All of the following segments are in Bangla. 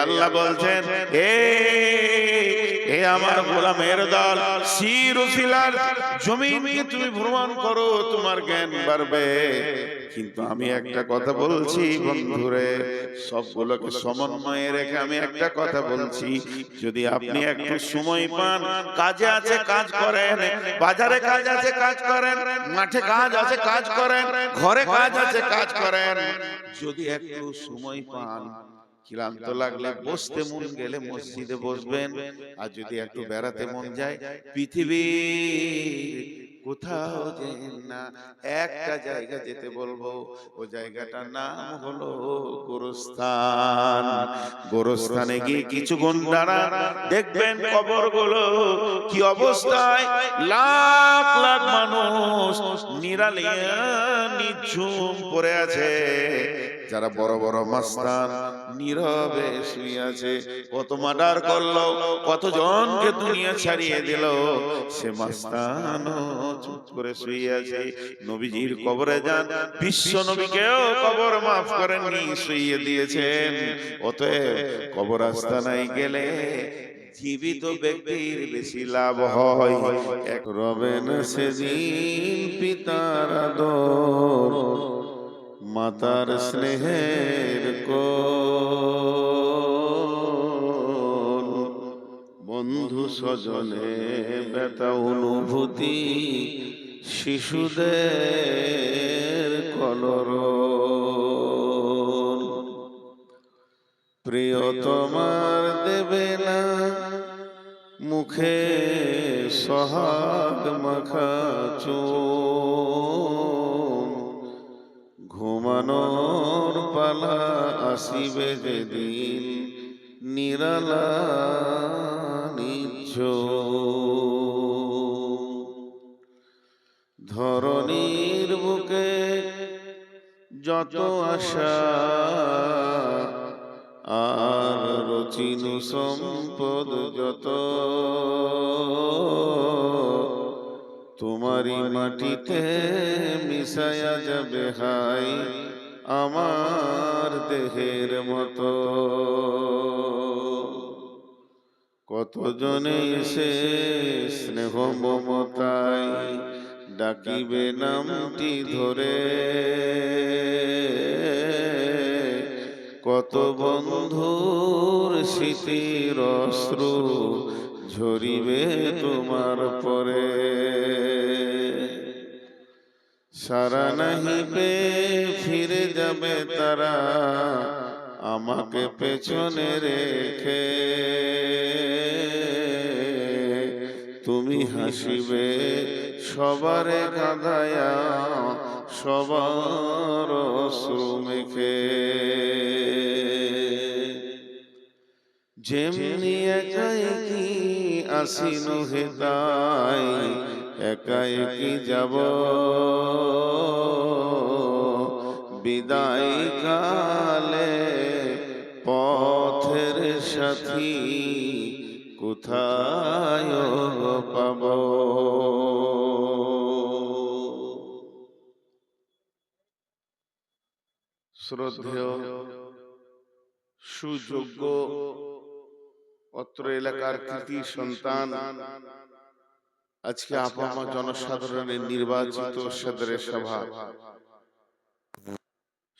আল্লাহ বলছেন, এ আমার গোলামের দল, সির ও ফিলার জমিনকে তুমি ভ্রমণ করো, তোমার জ্ঞান বাড়বে। কিন্তু আমি একটা কথা বলছি বন্ধুরে, সবগুলোকে সমন্বয়ে রেখে আমি একটা কথা বলছি, যদি আপনি একটু সময় পান, কাজে আছে কাজ করেন, বাজারে কাজ আছে কাজ করেন, মাঠে কাজ আছে কাজ করেন, ঘরে কাজ আছে কাজ করেন, যদি একটু সময় পান, ক্লান্ত লাগলে বসতে মন গেলে মসজিদে বসবেন। আর যদি একটু বেড়াতে মন যায়, পৃথিবীর কোথাও যেন না, একটা জায়গা যেতে বলবো, ও জায়গাটার নাম হলো গোরস্থান। গোরস্থানে গিয়ে কিছুক্ষণ দাঁড়ান, দেখবেন কবরগুলো কি অবস্থায়, লাখ লাখ মানুষ নিরালিয়া নিঝুম পড়ে আছে। যারা বড় বড় মাস্তান নীরবে শুয়ে আছে, কত মার্ডার করলো, কত জনকে দুনিয়া ছাড়িয়ে দিল, সে মাস্তানও চুপ করে শুয়ে আছে। নবীজির কবরে যান, বিশ্ব নবীকেও কবর মাফ করেননি, শুইয়ে দিয়েছেন। অতএব কবর আস্তানায় গেলে জীবিত ব্যক্তির বেশি লাভ হয়। এক রবে না সেদিন পিতার আদর, মাতার স্নেহের কোল, বন্ধু স্বজনে ব্যথা অনুভূতি, শিশুদের কলরব। প্রিয়তমার দেবে না মুখে সোহাগ মাখা চুম, ঘুমানোর পালা আসিবে যেদিন নিরালা নিঝুম। ধরণীর বুকে যত আশা আর রচিনু সম্পদ যত, তোমারি মাটিতে মিশায়া যাবে হাই আমার দেহের মতো। কতজনে এসে স্নেহ মমতায় ডাকিবে নামটি ধরে, কত বন্ধুর স্মৃতির অশ্রু ঝরিবে তোমার পরে। সারা নাহি পে ফিরে যাবে তারা আমাকে পেছনে রেখে, তুমি হাসিবে সবারে কাঁদায়া সবার অশ্রু মেখে। যেমনি একা একই আসিন হেতাই একা একই যাব, বিদায় কালে পথের সাথী কোথায় পাব। শ্রদ্ধেয় সুযোগ্য অত্র এলাকার কৃতি সন্তান, আজকে আপামা জনসাধারণের নির্বাচিত সদরে সভা,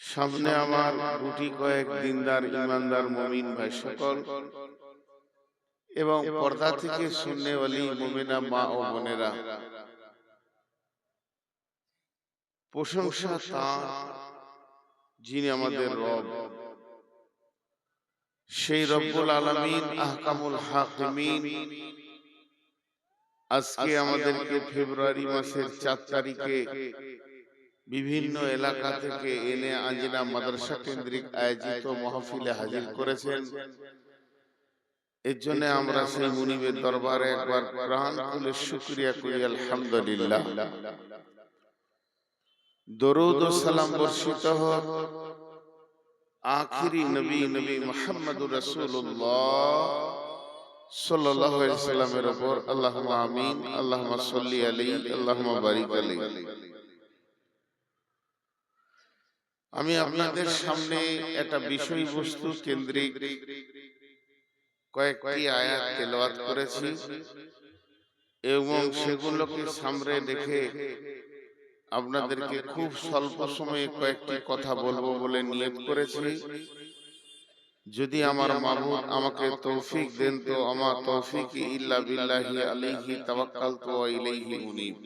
সামনে আমার গুটি কয়েক দিনদার ইমানদার মুমিন ভাই সকল এবং পর্দা থেকে শুননেওয়ালি মুমিনা মা ও বোনেরা, প্রশংসা তার যিনি আমাদের রব, সেই রব্বুল আলামিন আহকামুল হাকিমিন আজকে আমাদেরকে ফেব্রুয়ারি মাসের 4 তারিখে বিভিন্ন এলাকা থেকে এনে আঞ্জিনা মাদ্রাসা কেন্দ্রিক আয়োজিত মাহফিলে হাজির করেছেন। এর জন্য আমরা সেই মুনিবের দরবারে একবার প্রাণ খুলে শুকরিয়া করি, আলহামদুলিল্লাহ। দরুদ ও সালাম বর্ষিত হোক আখিরি নবী নবী মুহাম্মদুর রাসূলুল্লাহ সাল্লাল্লাহু আলাইহি ওয়াসাল্লামের উপর। আল্লাহুম্মা আমিন, আল্লাহুম্মা সাল্লি আলাইহি, আল্লাহুম্মা বারিক আলাইহি। আমি আপনাদের সামনে একটা বিষয়বস্তু কেন্দ্রিক কয়েকটি আয়াত তেলাওয়াত করেছি এবং সেগুলোকে সামনে রেখে আপনাদেরকে খুব স্বল্প সময়ে কয়েকটি কথা বলবো বলে নিয়ত করেছি। যদি আমার মাবুদ আমাকে তৌফিক দেন তো আমার তৌফিক ইল্লা বিল্লাহি আলাইহি তাওয়াক্কালতু ওয়া ইলাইহি উনীব।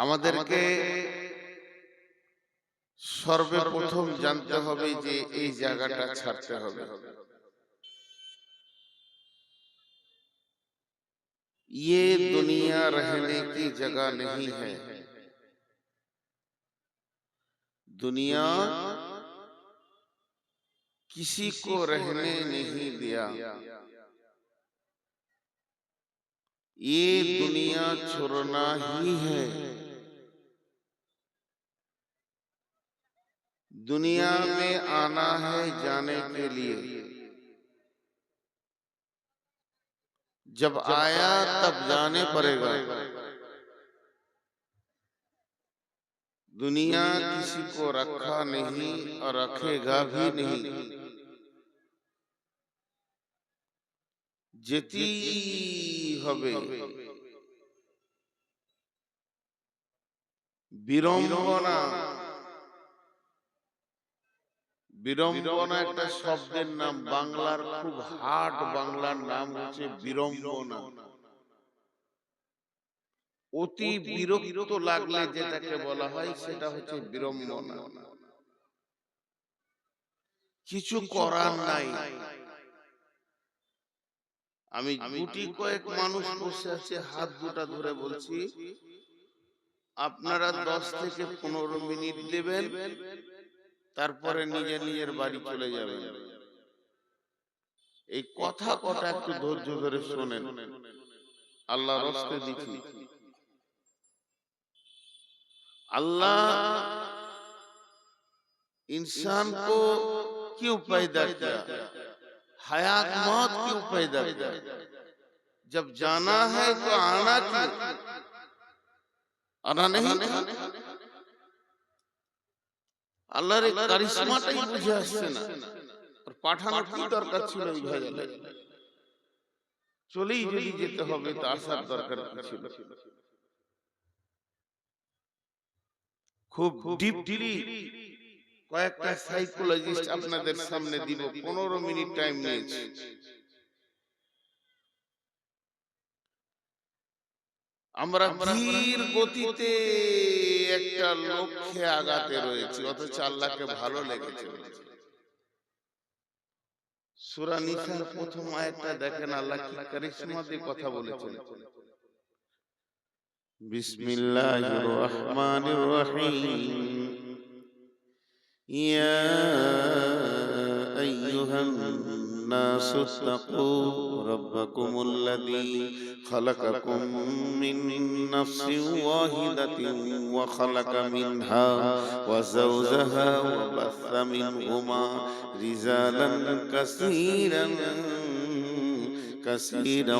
আমাদেরকে সর্বপ্রথম জানতে হবে যে এই জায়গাটা ছাড়তে হবে। ये दुनिया रहने की जगह नहीं है। दुनिया किसी को रहने नहीं दिया। ये दुनिया छोड़ना ही है। दुनिया में आना है जाने के लिए। जब आया तब जाने पड़ेगा। दुनिया किसी को रखा नहीं और रखेगा भी नहीं। যেতেই হবে। বিড়ম্বনা, বিড়ম্বনা একটা শব্দের নাম, বাংলার খুব হার্ড বাংলার নাম হচ্ছে বিড়ম্বনা। অতি বিরক্ত লাগলে যেটাকে বলা হয় সেটা হচ্ছে বিড়ম্বনা। কিছু করার নাই। আমি গুটি কয়েক মানুষ বসে আছে, হাত দুটা ধরে বলছি, আপনারা 10 থেকে 15 মিনিট দেবেন, তারপরে নিজের বাড়ি চলে যাবেন। এই কথা কটা একটু ধৈর্য ধরে শোনেন, আল্লাহর রাস্তে দিচ্ছি। अल्लाह इंसान को क्यों पैदा किया, हयात मौत क्यों पैदा किया? जब जाना है तो आना क्यों? आना नहीं था? আল্লাহর এই কারিশমাটাই বুঝে আসছে না। আর পাঠানোর কি দরকার ছিল এই ভেজালে? চলেই যদি যেতে হবে তো আসার দরকার কি ছিল? খুব ডিপলি কয়েকটা সাইকোলজিস্ট আপনাদের সামনে দিব। 15 মিনিট টাইম নিয়েছি। আমরা ধীর গতিতে একটা লক্ষ্যে আগাতে রয়েছি, অথচ আল্লাহকে ভালো লেগেছে। সূরা নিসার প্রথম আয়াতটা দেখেন, আল্লাহ কি কারিশমা দিয়ে কথা বলেছেন। বিসমিল্লাহির রহমানির রহিম। ইয়া আইয়ুহান নাসু ইত্তাকু রাব্বাকুমুল্লাযী খালাকাকুম মিন নাফসিন ওয়াহিদাতিন ওয়া খালাকা মিনহা ওয়া যাওজাহা ওয়া বাসসা মিনহুমা রিজালান কাসীরান كثيرا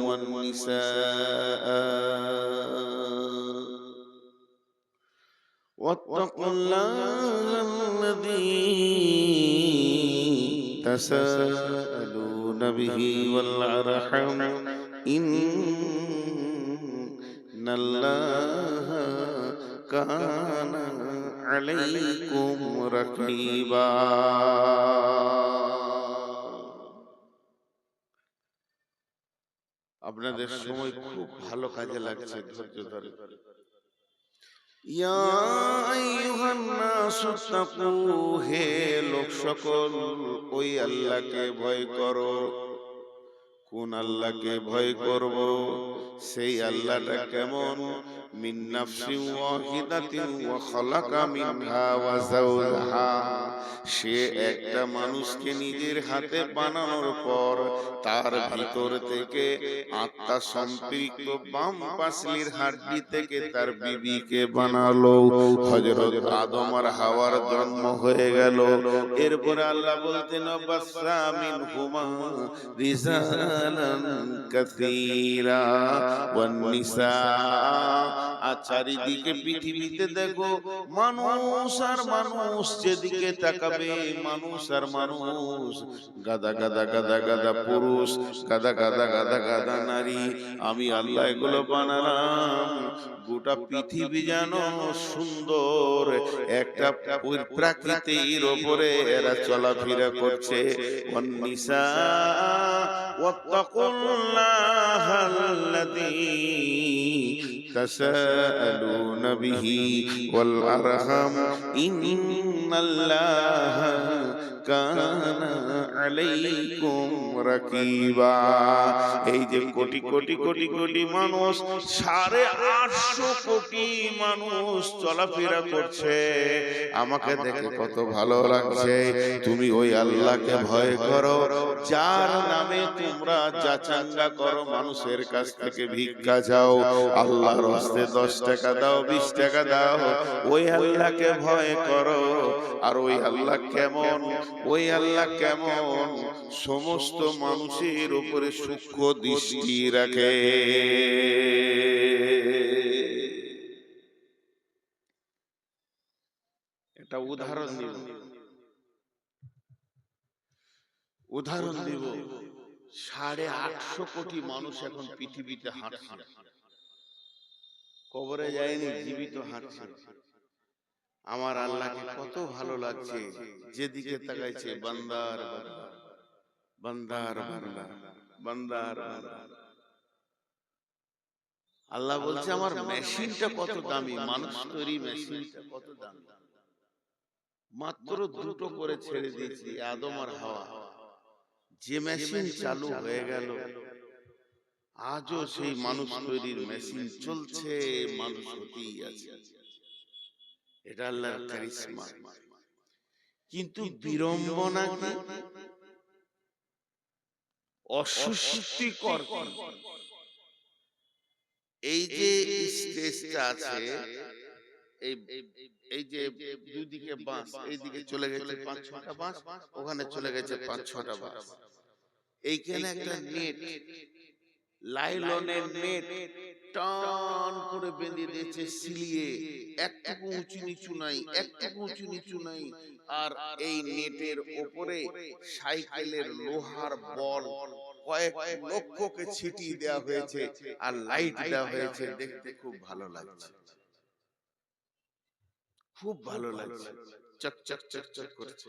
والنساء واتقوا الله الذي تساءلون به والأرحام إن الله كان عليكم رقيبا। আপনাদের সময় খুব ভালো কাজে লাগছে, ধৈর্য ধরে। ইয়া আইয়ুহান নাসু ইত্তাকু, হে লোক সকল, ওই আল্লাহকে ভয় করো। কোন আল্লাহকে ভয় করব? সেই আল্লাহটা কেমন? মিন নাফসিন ওয়াহিদাতিন ওয়া খালাকা মিনহা ওয়া যাওজাহা, সে একটা মানুষকে নিজের হাতে বানানোর পর তার ভিতর থেকে আত্মা সম্পৃক্ত বাম পাশলির হাড়ি থেকে তার বিবিকে বানালো। হযরত আদম আর হাওয়ার জন্ম হয়ে গেল। এরপরে আল্লাহ বলতেন বাসসা মিনহুমা রিজালান কাসীরা ওয়ান নিসা। আর চারিদিকে পৃথিবীতে দেখো, মানুষ আর মানুষ যেদিকে তাকাবে লাগাবে মানুষ আর মানুষ, গাদা গাদা গাদা গাদা পুরুষ, গাদা গাদা গাদা গাদা নারী। আমি আল্লাহ এগুলো বানালাম গোটা পৃথিবী যেন সুন্দর একটা প্রকৃতির ওপরে এরা চলাফেরা করছে। ওয়ান্নিসা ওয়াত্তাকুল্লাহাল্লাযী তাসাআলুনা বিহি ওয়াল আরহাম ইন্নাল্লাহা কানা আলাইকুম রাকিবা। এই যে কোটি কোটি কোটি কোটি মানুষ, 850 কোটি মানুষ চলাফেরা করছে, আমাকে দেখে কত ভালো লাগছে। তুমি ওই আল্লাহকে ভয় করো যার নামে তোমরা যাচাঙ্গা করো, মানুষের কাছ থেকে ভিক্ষা চাও, আল্লাহর হস্তে 10 টাকা দাও, 20 টাকা দাও, ওই আল্লাহকে ভয় করো। আর ওই আল্লাহ কেমন, ওই আল্লাহ কেমন, সমস্ত মানুষের উপরে সূক্ষ্ম দৃষ্টি রাখে। একটা উদাহরণ দিব, উদাহরণ দিব। 850 কোটি মানুষ এখন পৃথিবীতে হাঁটছে, কবরে যায়নি, জীবিত হাঁটছে। আমার আল্লাহকে কত ভালো লাগছে, যেদিকে তাকাইছে বান্দার বান্দার বান্দা, বান্দার বান্দা। আল্লাহ বলছে আমার মেশিনটা কত দামি, মানুষ তৈরি মেশিনটা কত দামি। মাত্র 2টো করে ছেড়ে দিয়েছি, আদম আর হাওয়া। যে মেশিন চালু হয়ে গেল, আজও সেই মানুষ তৈরির মেশিন চলছে, মানুষ হতেই আছে। এটা আল্লাহর কারিশমা। কিন্তু বিড়ম্বনা কি, অস্বস্তিকর কি, এই যে স্টেজটা আছে, এই যে দুদিকে বাঁশ, এইদিকে চলে গেছে 5-6টা বাঁশ, ওখানে চলে গেছে 5-6টা বাঁশ। এইখানে একটা নেট, লাইলনের নেট টান করে বেঁধে দিয়েছে সিলিয়ে, একটুকু উঁচু নিচু নাই, একটুকু উঁচু নিচু নাই। আর এই নেটের ওপরে সাইকেলের লোহার বল কয়েক লক্ষকে ছিটিয়ে দেওয়া হয়েছে, আর লাইট দেওয়া হয়েছে। দেখতে খুব ভালো লাগছে, খুব ভালো লাগছে, চক চক চক চক করছে।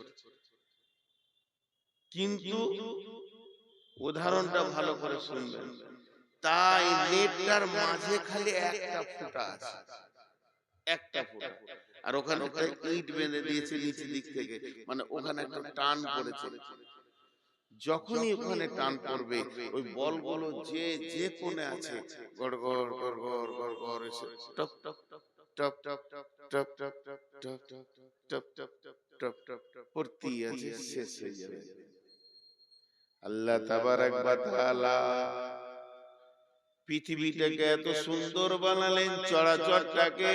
কিন্তু উদাহরণটা ভালো করে শুনবেন, তাই নেটটার মাঝে খালি একটা ফুটা আছে, একটা ফুটা। আর ওখানে একটা ইট বেঁধে দিয়েছে নিচের দিক থেকে, মানে ওখানে একটা টান পড়েছে। যখনই ওখানে টান পড়বে, ওই বলগুলো যে যে কোণে আছে গড় গড় গড় গড় গড় গড় এসে top top top top top top top top top top top পড়তেই আছে, শেষ হয়ে যাবে। আল্লাহ তাবারাক ওয়া তাআলা পৃথিবীটাকে এত সুন্দর বানালেন, চরাচরটাকে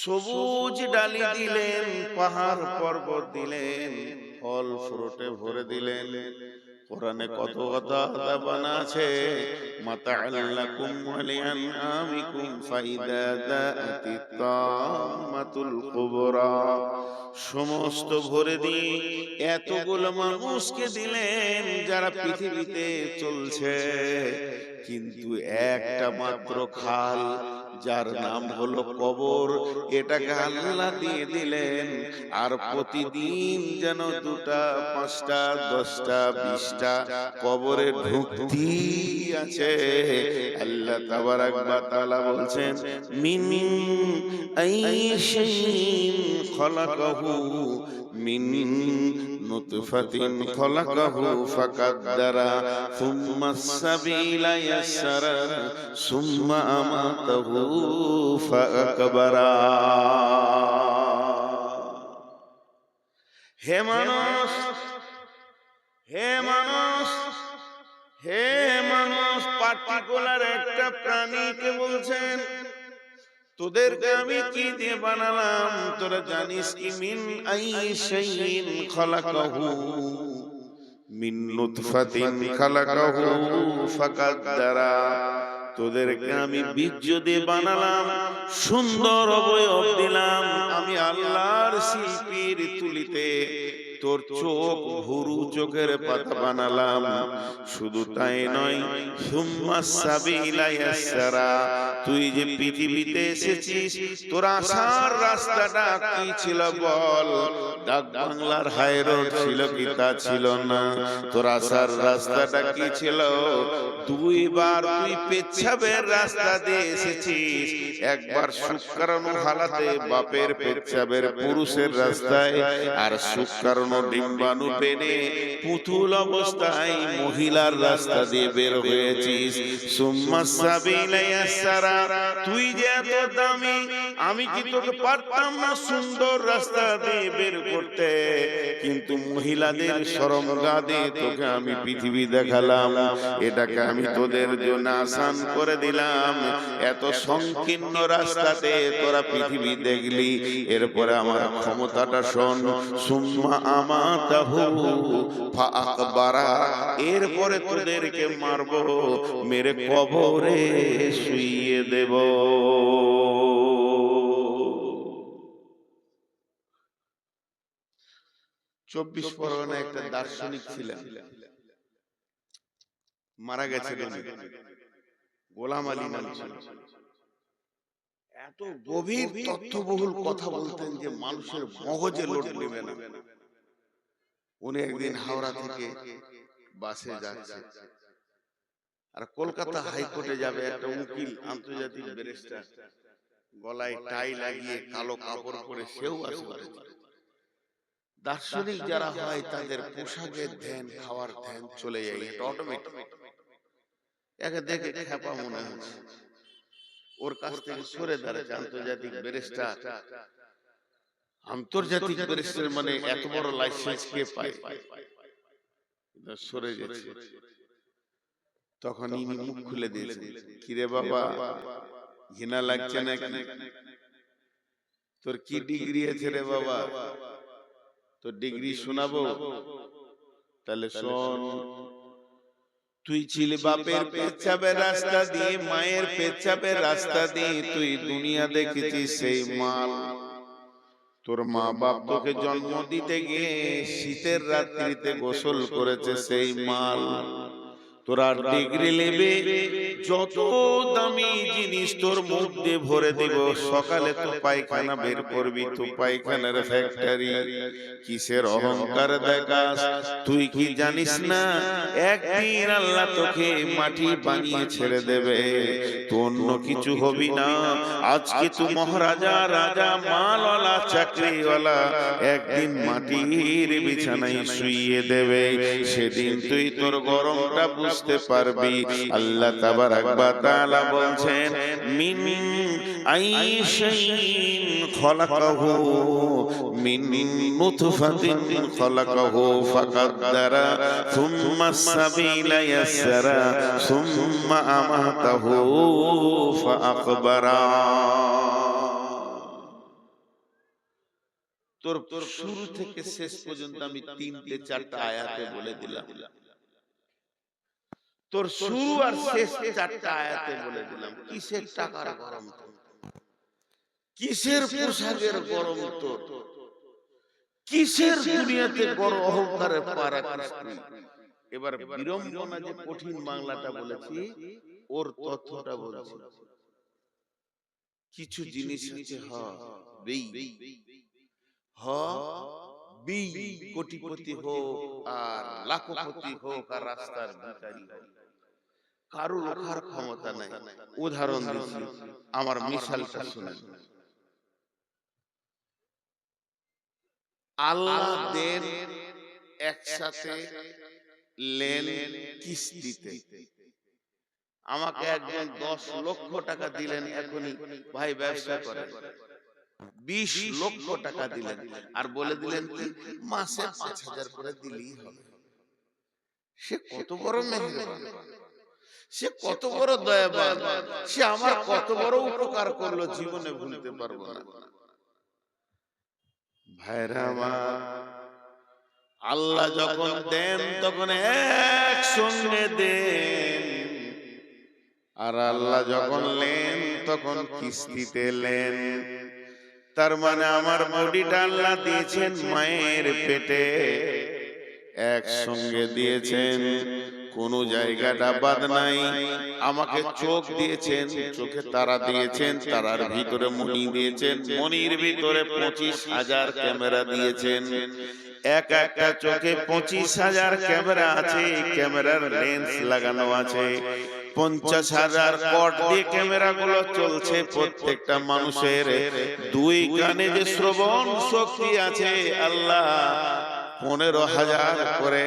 সবুজ ডালি দিলেন, পাহাড় পর্বত দিলেন, ফল ফ্রুটে ভরে দিলেন। কোরআনে কত কথা বানা আছে, মাতাআল্লাকুম ওয়া লিআনআমিকুম ফাইদা দাআতিত তাম্মাতুল কুবরা। সমস্ত ভরে দিয়ে এতগুলো মানুষকে দিলেন যারা পৃথিবীতে চলছে, কিন্তু একটা মাত্র খাল যার নাম হলো কবর, এটাকে আল্লাহ দিয়ে দিলেন। আর প্রতিদিন যেন 2টা 5টা 10টা 20টা কবরে ঢুকতেই আছে। আল্লাহ তাবারাক ওয়া তাআলা বলছেন, মিন আইশাইইন খলাকাহু মিন নুতফাতিন খলাকাহু ফাকাদ্দারা সুম্মা সাবিলা ইয়াসসারা সুম্মা আমাতাহু ফাআকবারা। হে মানুষ, হে মানুষ, হে মানুষ, পার্টিকুলার একটা প্রাণীকে বলছেন তোদেরকে আমি কি দিয়ে বানালাম তোরা জানিস কি? মিন আইশাইইন খলাকাহু মিন নুতফাতিন খলাকাহু ফাকাদ্দারা। তোদেরকে আমি বীর্য দিয়ে বানালাম, সুন্দর অবয়ব দিলাম, আমি আল্লাহর শিল্পীর তুলিতে তোর চোখ ভুরু চোখের পাতা বানালাম। শুধু তাই নয়, সুম্মা সাবিলা ইয়াসসারা, তুই যে পৃথিবীতে এসেছিস তোর আসার রাস্তাটা কি ছিল বল? ডাক বাংলার হাই রোড ছিল কি? তা ছিল না। তোর আসার রাস্তাটা কি ছিল? দুইবার তুই পেচ্ছাবের রাস্তা দিয়ে এসেছিস, একবার শুকরানো হালাতে বাপের পেচ্ছাবের পুরুষের রাস্তায়, আর শুকরানো ডিম্বাণু পেনে পুতুল অবস্থায় মহিলার রাস্তা দিয়ে বের হয়েছিস। সুম্মা সাবিলা ইয়াসসারা, তুই যে এত দামি, আমি কি তোকে পারতাম না সুন্দর রাস্তা দিয়ে বের করতে? কিন্তু মহিলাদের শরমগা দিয়ে তোকে আমি পৃথিবী দেখালাম, এটাকে আমি তোদের জন্য আসান করে দিলাম। এত সংকীর্ণ রাস্তাতে তোরা পৃথিবী দেখলি, এরপরে আমার ক্ষমতাটা শোন। সুম্মা আমাতাহু ফাআকবারা, এরপরে তোদেরকে মারবো, মেরে কবরে শুইয়ে দেব। 24 পরগনা একটা দার্শনিক ছিলেন, মারা গেছে, গোলাম আলী নাম ছিল। এত গভীর তথ্যবহুল কথা বলতেন যে মানুষের মগজে লোড নেবে না। উনি একদিন হাওড়া থেকে বাসে যাচ্ছে, আর কলকাতা হাইকোর্টে যাবে। একটা উকিল, আন্তর্জাতিক ব্যারিস্টার, গলায় টাই লাগিয়ে কালো কাপড় পরে সেও আসে। দার্শনিক যারা হয় তাদের পোশাকের ধ্যান, খাওয়ার ধ্যান চলে যায়, এটা অটোমেটিক। একে দেখে খ্যাপা মনে হচ্ছে, ওর কাছ থেকে সরে দাঁড়াচ্ছে। আন্তর্জাতিক ব্যারিস্টার, আন্তর্জাতিক ব্যারিস্টার মানে এত বড় লাইসেন্স কে পায়? সরে গেছে। তখন ইনি মুখ খুলে দিয়েছে, কিরে বাবা, ঘৃণা লাগছে নাকি? তোর কি ডিগ্রি আছে রে বাবা? তোর ডিগ্রি শোনাবো? তাহলে শোন, তুই ছিলি বাপের পেচ্ছাবের রাস্তা দিয়ে, মায়ের পেচ্ছাবের রাস্তা দিয়ে তুই দুনিয়া দেখেছিস সেই মাল। তোর মা বাপ তোকে জন্ম দিতে গিয়ে শীতের রাত্রিতে গোসল করেছে সেই মাল। তোরা ডিগ্রি নেবে, যত দামি জিনিস তোর মুখ দিয়ে ভরে দিব, সকালে তো পায়খানা বের করবি, তো পায়খানার ফ্যাক্টরি। কিসের অহংকার দেখাস? তুই কি জানিস না একদিন আল্লাহ তোকে মাটি বানিয়ে ছেড়ে দেবে, তো অন্য কিছু হবি না। আজকে তুই মহারাজা, রাজা, মালওয়ালা, চাকরিওয়ালা, একদিন মাটির বিছানায় শুইয়ে দেবে। সেদিন তুই তোর গরমটা বুঝতে পারবি। আল্লাহ তাবারাক ওয়া তাআলা বলছেন, মিন আইশাইন খলাকাহু মিন নুতফাতিন খলাকাহু ফাকাদ্দারা সুম্মা সাবিলা ইয়াসসারা সুম্মা আমাতাহু ফাআকবারা। তোর শুরু থেকে শেষ পর্যন্ত আমি 3-4টা আয়াতে বলে দিলাম। তোর শুরু আর শেষ 4টা আয়াতে বলে দিলাম। কিসের টাকার গরম তোর? কিসের পোশাকের গরম তোর? কিসের দুনিয়াতে বড় অহংকারের পারাকাস তুই? এবার বিড়ম্বনা যে কঠিন বাংলাটা বলেছি, ওর তথ্যটা বলছি। কিছু জিনিস আছে কোটিপতি হোক আর লাখপতি হোক আর রাস্তার ভিখারি হোক, কারো রক্ষার ক্ষমতা নাই। উদাহরণ দিচ্ছি, আমার মিশালটা শুনেন। আল্লাহ দেন একসাথে লেন কিস্তিতে। আমাকে একজন 10 লক্ষ টাকা দিলেন, এখনই ভাই ব্যবসা করেন। 20 লক্ষ টাকা দিলেন আর বলে দিলেন কি মাসে 5,000 করে দিলেই হবে। সে কত বড় মেহেরবান, সে কত বড় দয়াবান, সে আমার কত বড় উপকার করলো, জীবনে ভুলতে পারবো না। ভাইরা আমার, আল্লাহ যখন দেন তখন একসঙ্গে দেন, আর আল্লাহ যখন নেন তখন কিস্তিতে নেন। তার মানে আমার বডিটা আল্লাহ দিয়েছেন মায়ের পেটে, একসঙ্গে দিয়েছেন, কোন জায়গাটা বাদ নাই। আমাকে চোখ দিয়েছেন, চোখে তারা দিয়েছেন, তারার ভিতরে মণি দিয়েছেন, মণির ভিতরে 25,000 ক্যামেরা দিয়েছেন। এক একটা চোখে 25,000 ক্যামেরা আছে, ক্যামেরার লেন্স লাগানো আছে। 50,000 কট দিয়ে ক্যামেরা গুলো চলছে প্রত্যেকটা মানুষের। দুই কানে যে শ্রবণ শক্তি আছে, আল্লাহ 15,000 করে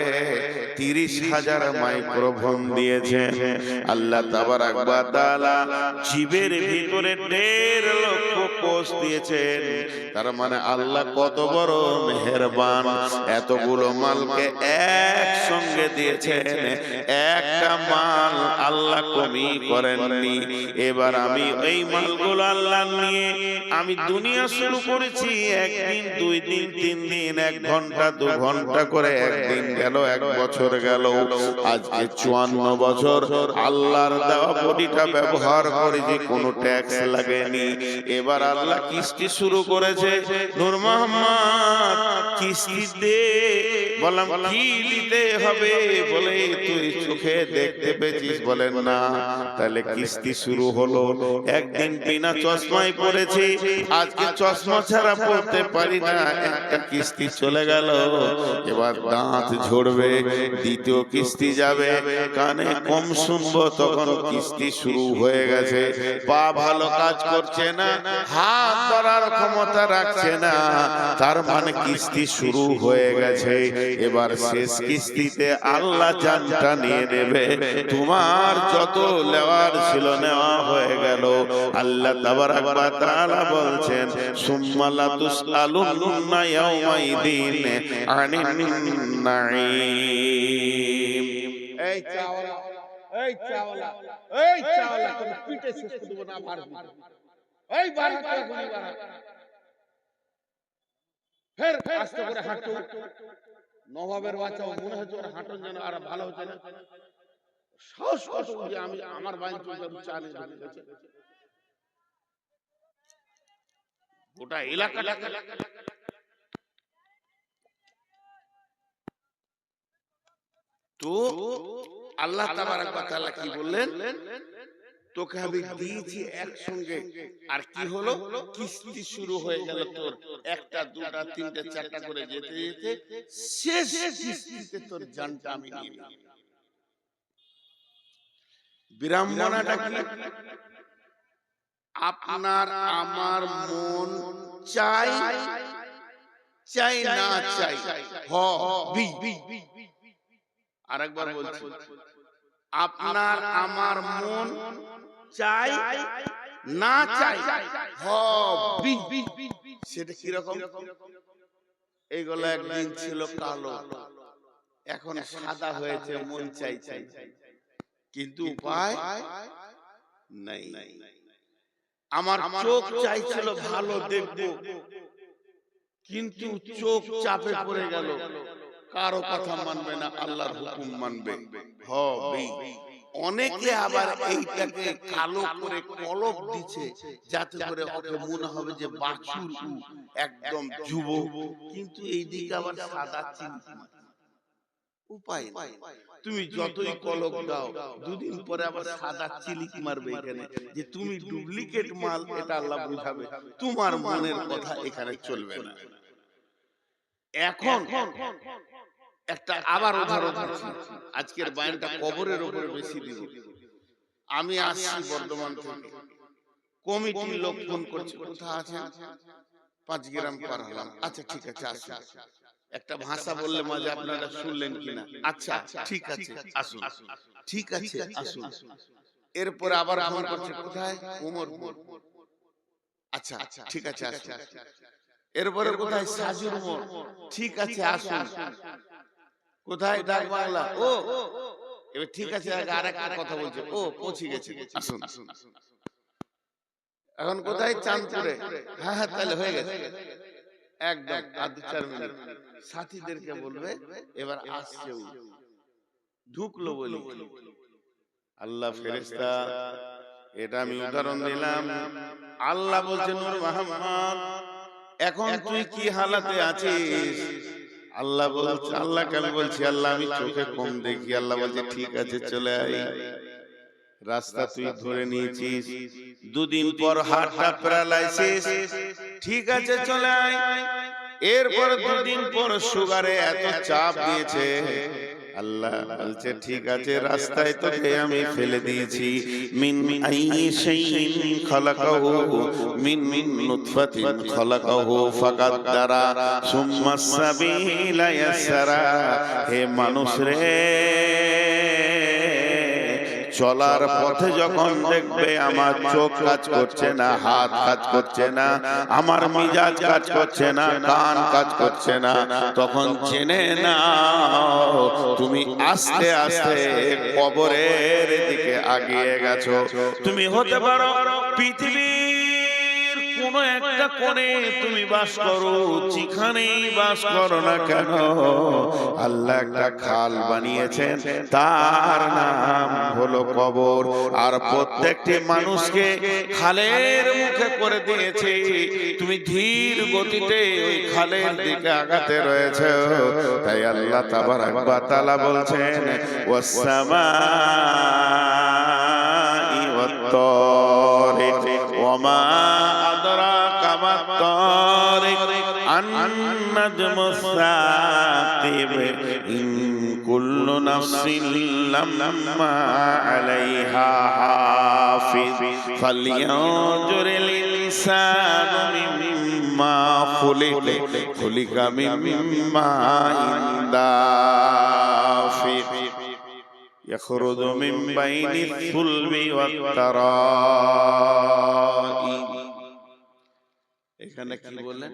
30,000 মাইক্রোফোন দিয়েছেন। আল্লাহ তাবারাক ওয়া তাআলা জীবের ভিতরে 1.5 লক্ষ কোষ দিয়েছেন। তার মানে আল্লাহ কত বড় মেহেরবান, এতগুলো মালকে একসঙ্গে দিয়েছেন। একটা মাল আল্লাহ কমি করেননি। এবার আমি এই মালগুলো আল্লাহ নিয়ে আমি দুনিয়া শুরু করেছি। একদিন, 2 দিন, 3 দিন, 1 ঘন্টা, 2 ঘন্টা করে একদিন গেল, 1 বছর গেল, আজকে 54 বছর আল্লাহর দেওয়া বডিটা ব্যবহার করেছি, কোনো ট্যাক্স লাগেনি। এবার আল্লাহ কিস্তি শুরু করেছে। নূর মোহাম্মদ কিস্তি দে। বললাম কি দিতে হবে? বলে তুই চোখে দেখতে পেয়েছিস? বলেন না। তাহলে কিস্তি শুরু হলো। একদিন বিনা চশমায় পড়েছি, আজকে চশমা ছাড়া পড়তে পারি না, একটা কিস্তি চলে গেল। এবার দাঁত ঝরবে, দ্বিতীয় কিস্তি যাবে, কানে কম শুনবো, তখন কিস্তি শুরু হয়ে গেছে। পা ভালো কাজ করছে না, হাত ধরার ক্ষমতা রাখছে না, তার মানে কিস্তি শুরু হয়ে গেছে। এবার শেষ কিস্তিতে আল্লাহ জানটা নিয়ে নেবে। তোমার যত নেওয়ার ছিল নেওয়া হয়ে গেল। আল্লাহ তাবারাক ওয়া তাআলা বলছেন, সুম্মা লা তুসআলুন্না ইয়াওমাইদিন আনিন নাঈম। এই চাওয়ালা, এই চাওয়ালা, এই চাওয়ালা, তুমি পিটে শেষ করে দেব না পারবি। এই বার হাত করে বার হাত। ফের আস্তে করে হাঁটো। নবাবের বাচ্চা মনে হচ্ছে ওর হাঁটন যেন আর ভালো হচ্ছে না। সাহস কত যে আমি আমার বাইন চলতে চালে ঢুকে গেছে। গোটা এলাকাটা তো আল্লাহ তাবারাক ওয়া তাআলা কি বললেন? তোকে আমি দিয়েছি একসঙ্গে। আর কি হলো? কিস্তি শুরু হয়ে গেল তোর। একটা, দুটা, তিনটে, চারটা করে যেতে যেতে শেষ কিস্তিতে তোর জানটা আমি নিয়ে নিলাম। বিড়ম্বনাটা কি? আপনার আমার মন চাই, চাই না চাই, হবি। আরেকবার বলছি, আপনার আমার মন চাই না চাই, হবি। সেটা কিরকম? এইগুলো একদিন ছিল কালো, এখন সাদা হয়েছে, মন চাইছে, কিন্তু উপায় নাই। আমার চোখ চাইছিল ভালো দেখবো, কিন্তু চোখ চাপে পড়ে গেল। কারো কথা মানবে না, আল্লাহর হুকুম মানবে, হবে। অনেকে আবার এইটাকে কালো করে কলপ দিচ্ছে, যাতে করে ওকে মনে হবে যে বাছুর, একদম যুবক, কিন্তু এইদিকে আবার সাদা চিনি। উপায় নাই। তুমি যতই কলক দাও, দুদিন পরে আবার সাদা চিলিক মারবে এখানে, যে তুমি ডুপ্লিকেট মাল, এটা আল্লাহ বুঝাবে। তোমার মনের কথা এখানে চলবে না। এখন একটা আবার উদাহরণ দিচ্ছি। আজকের বয়ানটা কবরের উপরে বেশি দিব। আমি আসছি বর্ধমান থেকে, কমিটির লোক ফোন করছে, কোথায় আছেন? 5 গ্রাম পার হলাম। আচ্ছা ঠিক আছে, আসুন। একটা ভাষা বললে মাঝে আপনারা শুনলেন কিনা? আচ্ছা ঠিক আছে আসুন, ঠিক আছে আসুন। এরপরে আবার ফোন করছে, কোথায়? ওমরপুর। আচ্ছা ঠিক আছে আসুন। এরপরে কোথায়? সাজুর মোড়। ঠিক আছে আসুন। কোথায়? ডাক বাংলা। ও এবার ঠিক আছে, আর একটা কথা বলছে, ও পৌঁছে গেছে, আসুন। এখন কোথায়? চাঁদপুরে। হ্যাঁ হ্যাঁ, তাহলে হয়ে গেছে একদম। আর 2-4 মিনিট সাথীদেরকে বলবে, এবার আসছে, ঢুকলো বলি আল্লাহ ফেরেশতা, এটা আমি উদাহরণ দিলাম। আল্লাহ বলছেন নূর মুহাম্মদ, এখন তুই কি হালাতে আছিস? আল্লাহ বলছে, আল্লাহকে আমি বলছি, আল্লাহ আমি চোখে কম দেখি। আল্লাহ বলছে ঠিক আছে চলে আয়। রাস্তা তুই ধরে নিয়েছিস, দুদিন পর হার্টটা প্যারালাইসিস, ঠিক আছে চলে আয়। এরপর দুদিন পর সুগারে এত চাপ দিয়েছে। আল্লাহ বলছে ঠিক আছে, রাস্তায় তোকে আমি ফেলে দিয়েছি। মিন আইয়ি শাইইন খালাকাহু মিন নুতফাতিন খালাকাহু ফাকাদ্দারা সুম্মা সাবিলা ইয়াসসারা। হে মানুষ রে, চলার পথে যখন দেখবে আমার চোখ কাজ করছে না, হাত কাজ করছে না, আমার মিজাজ কাজ করছে না, কান কাজ করছে না, তখন জেনে নাও তুমি আস্তে আস্তে কবরের দিকে আগিয়ে গেছো। তুমি হতে পারো পৃথিবীর কোন একটা কোণে তুমি বাস করো, যেখানেই বাস করো না কেন, আল্লাহ একটা খাল বানিয়েছেন, তার নাম হলো কবর। আর প্রত্যেকটি মানুষকে খালের মুখে করে দিয়েছে। তুমি ধীর গতিতে ওই খালের দিকে আগাতে রয়েছে। তাই আল্লাহ তাবারাক ওয়া তাআলা বলছেন, ওয়াস-সামাই ওয়াত-তারিক ওয়া-মা আদরাকা মাত-তারিক আন-নাজমুস-সাকিব ইন কুল্লু নাফসিন লাম্মা আলাইহা হাফিজ ফালইয়ানজুরিল ইনসানু মিম্মা খুলিকা মিম্মা দাফিক ইয়াখরুজু মিন বাইনিস সুলবি ওয়াত-তারাইব। এখানে কি বললেন?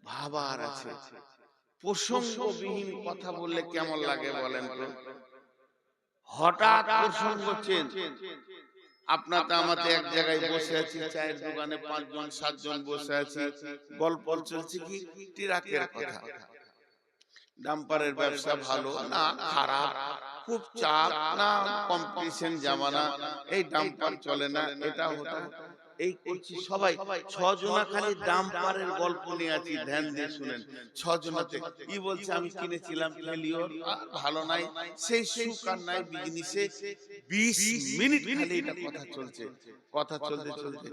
ভাবার আছে। প্রসঙ্গবিহীন কথা বললে কেমন লাগে বলেন তো? হঠাৎ প্রসঙ্গ চেঞ্জ। আপনার তো আমাতে এক জায়গায় বসে আছি, চায়ের দোকানে 5 জন 7 জন বসে আছি, গল্প চলছে কি ট্রাকের কথা। ডাম্পারের ব্যবসা ভালো না খারাপ, খুব চাপ না কম্পিটিশন জামানা, এই ডাম্পার চলে না, এটা হতো এই করছি। সবাই 6 জনা খালি ডাম্পারের গল্প নিয়ে আছি, ধ্যান দিয়ে শুনেন। 6 জনাতে কি বলছে, আমি কিনেছিলাম ফেলিওর, ভালো নাই, সেই সুখ আর নাই বিজনেসে। 20 মিনিট খালি এটা কথা চলছে। কথা চলতে চলতে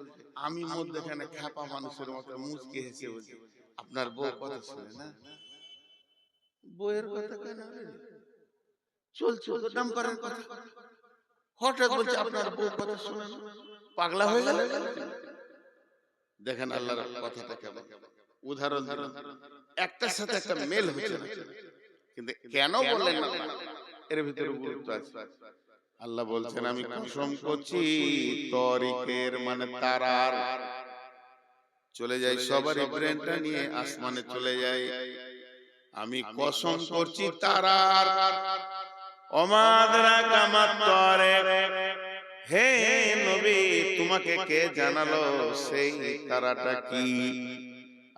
আমি মধ্যখানে খ্যাপা মানুষের মতো মুচকে হেসে বলছি, আপনার বউ কথা শুনে না? বউয়ের কথা কেন চলছে? তো ডাম্পারের কথা। হঠাৎ বলছে আপনার বউ কথা শুনে না? পাগলা হয়ে গেল। দেখেন আল্লাহর কথাটা কেমন। উদাহরণ দিলাম, একটার সাথে একটা মেল হচ্ছে না, কিন্তু কেন বললেন না এর ভিতরে গুরুত্ব আছে। আল্লাহ বলছেন, আমি কসম করছি তরিকের মানে তারার, চলে যাই সবারই ব্রেনটা নিয়ে আসমানে চলে যাই। আমি কসম করছি তারার। ওমাদরা কামাত তারিক, হে নবী তোমাকে কে জানালো সেই তারাটা কি?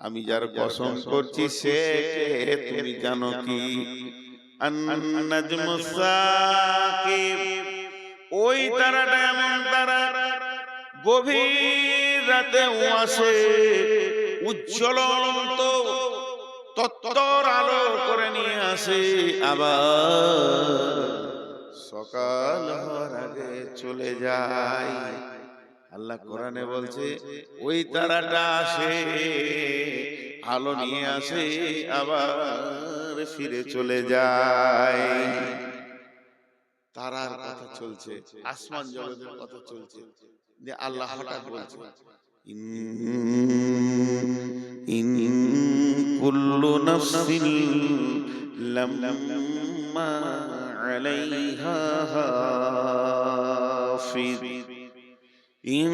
আমি যার কসম করছি সে কে তুমি জানো কি? আন-নাজমুস সাকিব, ওই তারাটা এমন তারা গভীর রাতে আসে, উজ্জ্বলন্ত তত্তর আলো করে নিয়ে আসে, আবার সকাল হওয়ার আগে চলে যায়। আল্লাহ কোরআনে বলছে ওই তারাটা আসে, আলো নিয়ে আসে, আবার ফিরে চলে যায়। তারার কথা চলছে, আসমান জগতের কথা চলছে, যে আল্লাহ হঠাৎ বলছে ইন কুল্লু নাফসিন লাম্মা আলাইহা হাফিজ ইন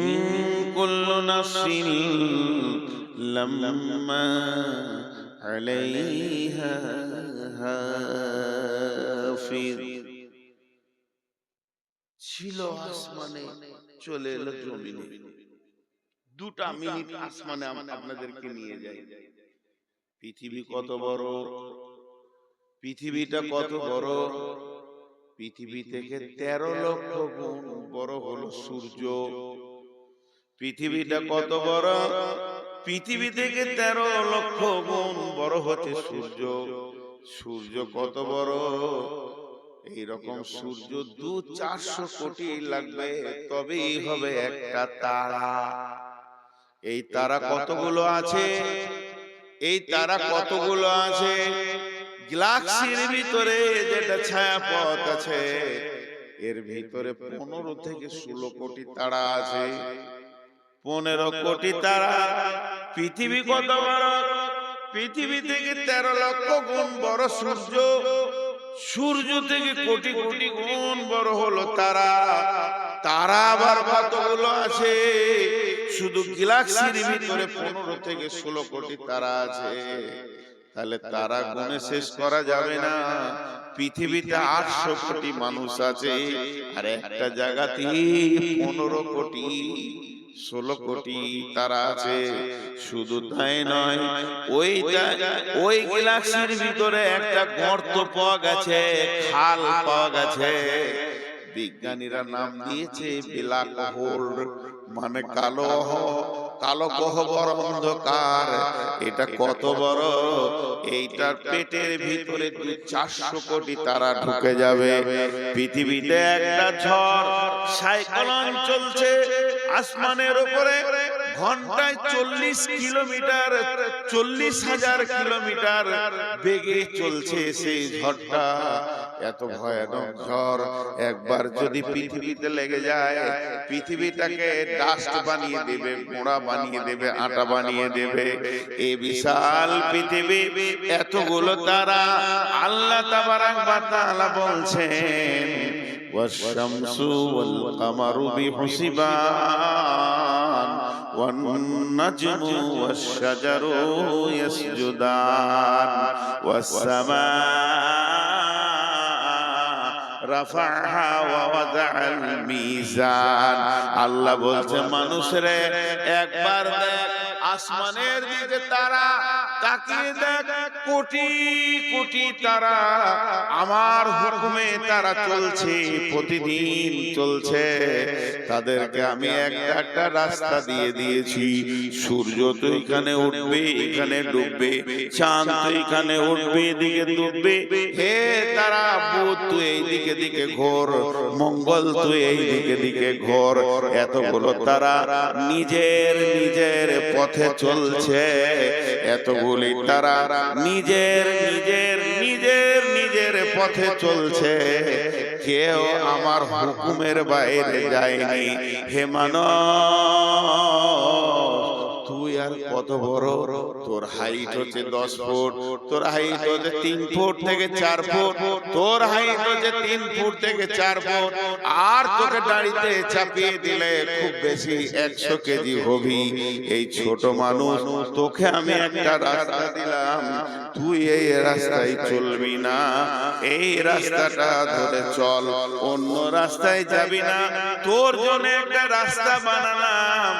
কুল্লু নাফসিন লাম্মা আলাইহা হাফিজ। ছিল আসমানে, চলে এলো জমিনে। 2টা মিনিট আসমানে আপনাদেরকে নিয়ে যাই। পৃথিবী কত বড়, পৃথিবীটা কত বড়, পৃথিবী থেকে 13 লক্ষ গুণ বড় হলো সূর্য। পৃথিবীটা কত বড়? পৃথিবী থেকে 13 লক্ষ গুণ বড় হচ্ছে সূর্য। সূর্য কত বড়? এইরকম সূর্য 200-400 কোটি লাগবে তবেই হবে একটা তারা। এই তারা কতগুলো আছে? এই তারা কতগুলো আছে? গ্যালাক্সির ভিতরে যেটা ছায়াপথ আছে এর ভিতরে 15 থেকে 16 কোটি তারা আছে। 15 কোটি তারা। পৃথিবী কত বড়? পৃথিবী থেকে 13 লক্ষ গুণ বড় সূর্য। সূর্য থেকে কোটি কোটি গুণ বড় হলো তারা। তারা আবার কতগুলো আছে? শুধু গ্যালাক্সির ভিতরে 15 থেকে 16 কোটি তারা আছে। তাহলে তারা গুণে শেষ করা যাবে না। পৃথিবীতে 800 কোটি মানুষ আছে, আর একটা জায়গাতে 15 কোটি 16 কোটি তারা আছে। শুধু তাই নয়, ওই গ্যালাক্সির ভিতরে একটা গর্ত পাওয়া গেছে, খাল পাওয়া গেছে। বিজ্ঞানীরা নাম দিয়েছে ব্ল্যাক হোল, মানে কালো গহ্বর, অন্ধকার। এটা কত বড়? এইটার পেটের ভিতরে 400 কোটি তারা ঢুকে যাবে। পৃথিবীতে একটা ঝড় সাইক্লোন চলছে আসমানের উপরে, ঘন্টায় 40 কিলোমিটার, 40,000 কিলোমিটার বেগে চলছে সেই ঝড়টা। এত ভয়ানক ঝড় একবার যদি পৃথিবীতে লেগে যায়, পৃথিবীটাকে ডাস্ট বানিয়ে দেবে, মোড়া বানিয়ে দেবে, আটা বানিয়ে দেবে। এই বিশাল পৃথিবী, এতগুলো তারা। আল্লাহ তাবারাক ওয়া তাআলা বলছেন ওয়াশ-শামসু ওয়াল-কামারু বিহুসবান ওয়ান-নাজমু ওয়াশ-শাজারু ইয়াসজুদান ওয়াস-সামা রাফাহা ওয়া ওয়াদাআল মিজান। আল্লাহ বলছে মানুষরে একবার দেখ আসমানের দিকে, তারা তাকিয়ে দেখ, কোটি কোটি তারা আমার হুকুমে তারা চলছে, প্রতিদিন চলছে। তাদেরকে আমি একটা রাস্তা দিয়ে দিয়েছি। সূর্য তো এখানে উঠবে, এখানে ডুববে, চাঁদ তো এখানে উঠবে, এদিকে ডুববে। হে তারা, বুধ তুই এই দিকে দিকে ঘোর, মঙ্গল তুই এই দিকে দিকে ঘোর। এতগুলো তারা নিজের নিজের পথে চলছে। এতগুলি তারা নিজের নিজের নিজের নিজের পথে চলছে। কেউ আমার হুকুমের বাইরে যায়নি। হে মানব, তুই আর কত বড়? তোর হাইট হচ্ছে 10 ফুট, তোর হাইট হচ্ছে 3 ফুট থেকে 4 ফুট, তোর হাইট হচ্ছে 3 ফুট থেকে 4 ফুট। আর তোকে গাড়িতে চাপিয়ে দিলে খুব বেশি 100 কেজি হবি। এই ছোট মানুষ, তোকে আমি একটা রাস্তা দিলাম, তুই এই রাস্তায় চলবি না, এই রাস্তাটা ধরে চল, অন্য রাস্তায় যাবি না। তোর জন্য একটা রাস্তা বানালাম,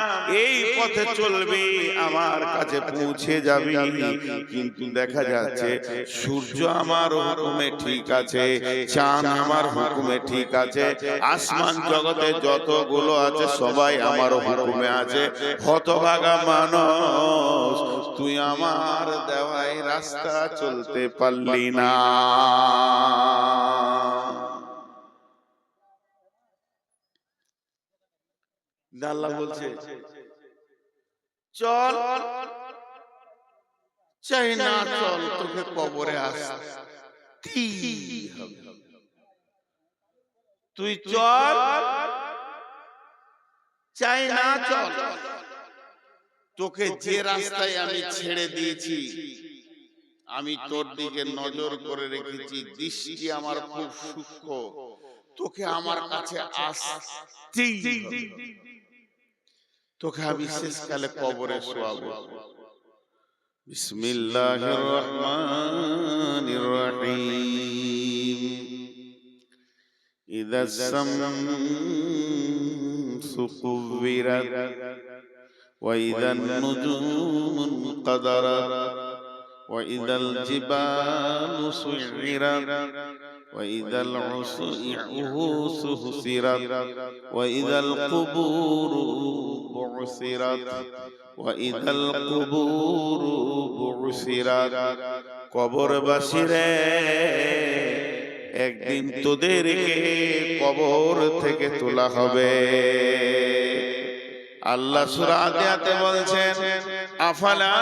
এই পথে চলবি, আমার কাছে পৌঁছে যাবি। কিন্তু দেখা যাচ্ছে সূর্য আমার হুকুমে ঠিক আছে, চাঁদ আমার হুকুমে ঠিক আছে, আসমান জগতে যতগুলো আছে সবাই আমার হুকুমে আছে। হতভাগা মানুষ, তুই আমার দেওয়াই রাস্তা চলতে পারলি না। আল্লাহ বলছে চল, চাই না চল, তোকে কবরে আসতে হবে। তুই চল, চাই না চল, তোকে যে রাস্তায় আমি ছেড়ে দিয়েছি, আমি তোর দিকে নজর করে রেখেছি, দৃষ্টি আমার খুব সূক্ষ্ম, তোকে আমার কাছে আসতেই হবে। তোকে আমি শেষকালে কবরে শোয়াবো। বিসমিল্লাহির রহমানির রহিম। ইযাস শামসু কুওিরাত ওয়া ইযান নুজুমু ইনকাদারাত ওয়া ইযাল জিবালু সুইরাত وإذا العصوص حصرت وإذا القبور بعثرت وإذا القبور بعثرت কবরবাসীরে একদিন তোদেরকে কবর থেকে তোলা হবে। আল্লাহ সূরা আদিয়াতে বলছেন আফালা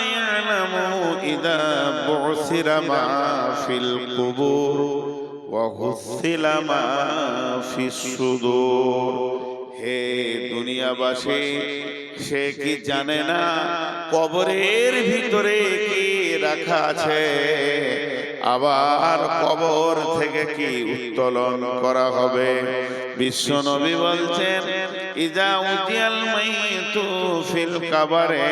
ইয়ালামু ইযা বুসিরা মা ফিল কুবুর ওয়া হুসিলা মা ফিস সুদূর। হে দুনিয়াবাসী, সে কি জানে না কবরের ভিতরে কি রাখা আছে, আবার কবর থেকে কি উত্তোলন করা হবে। বিশ্বনবী বলছেন ইজা উতিয়াল মাইতু ফিল কাবারে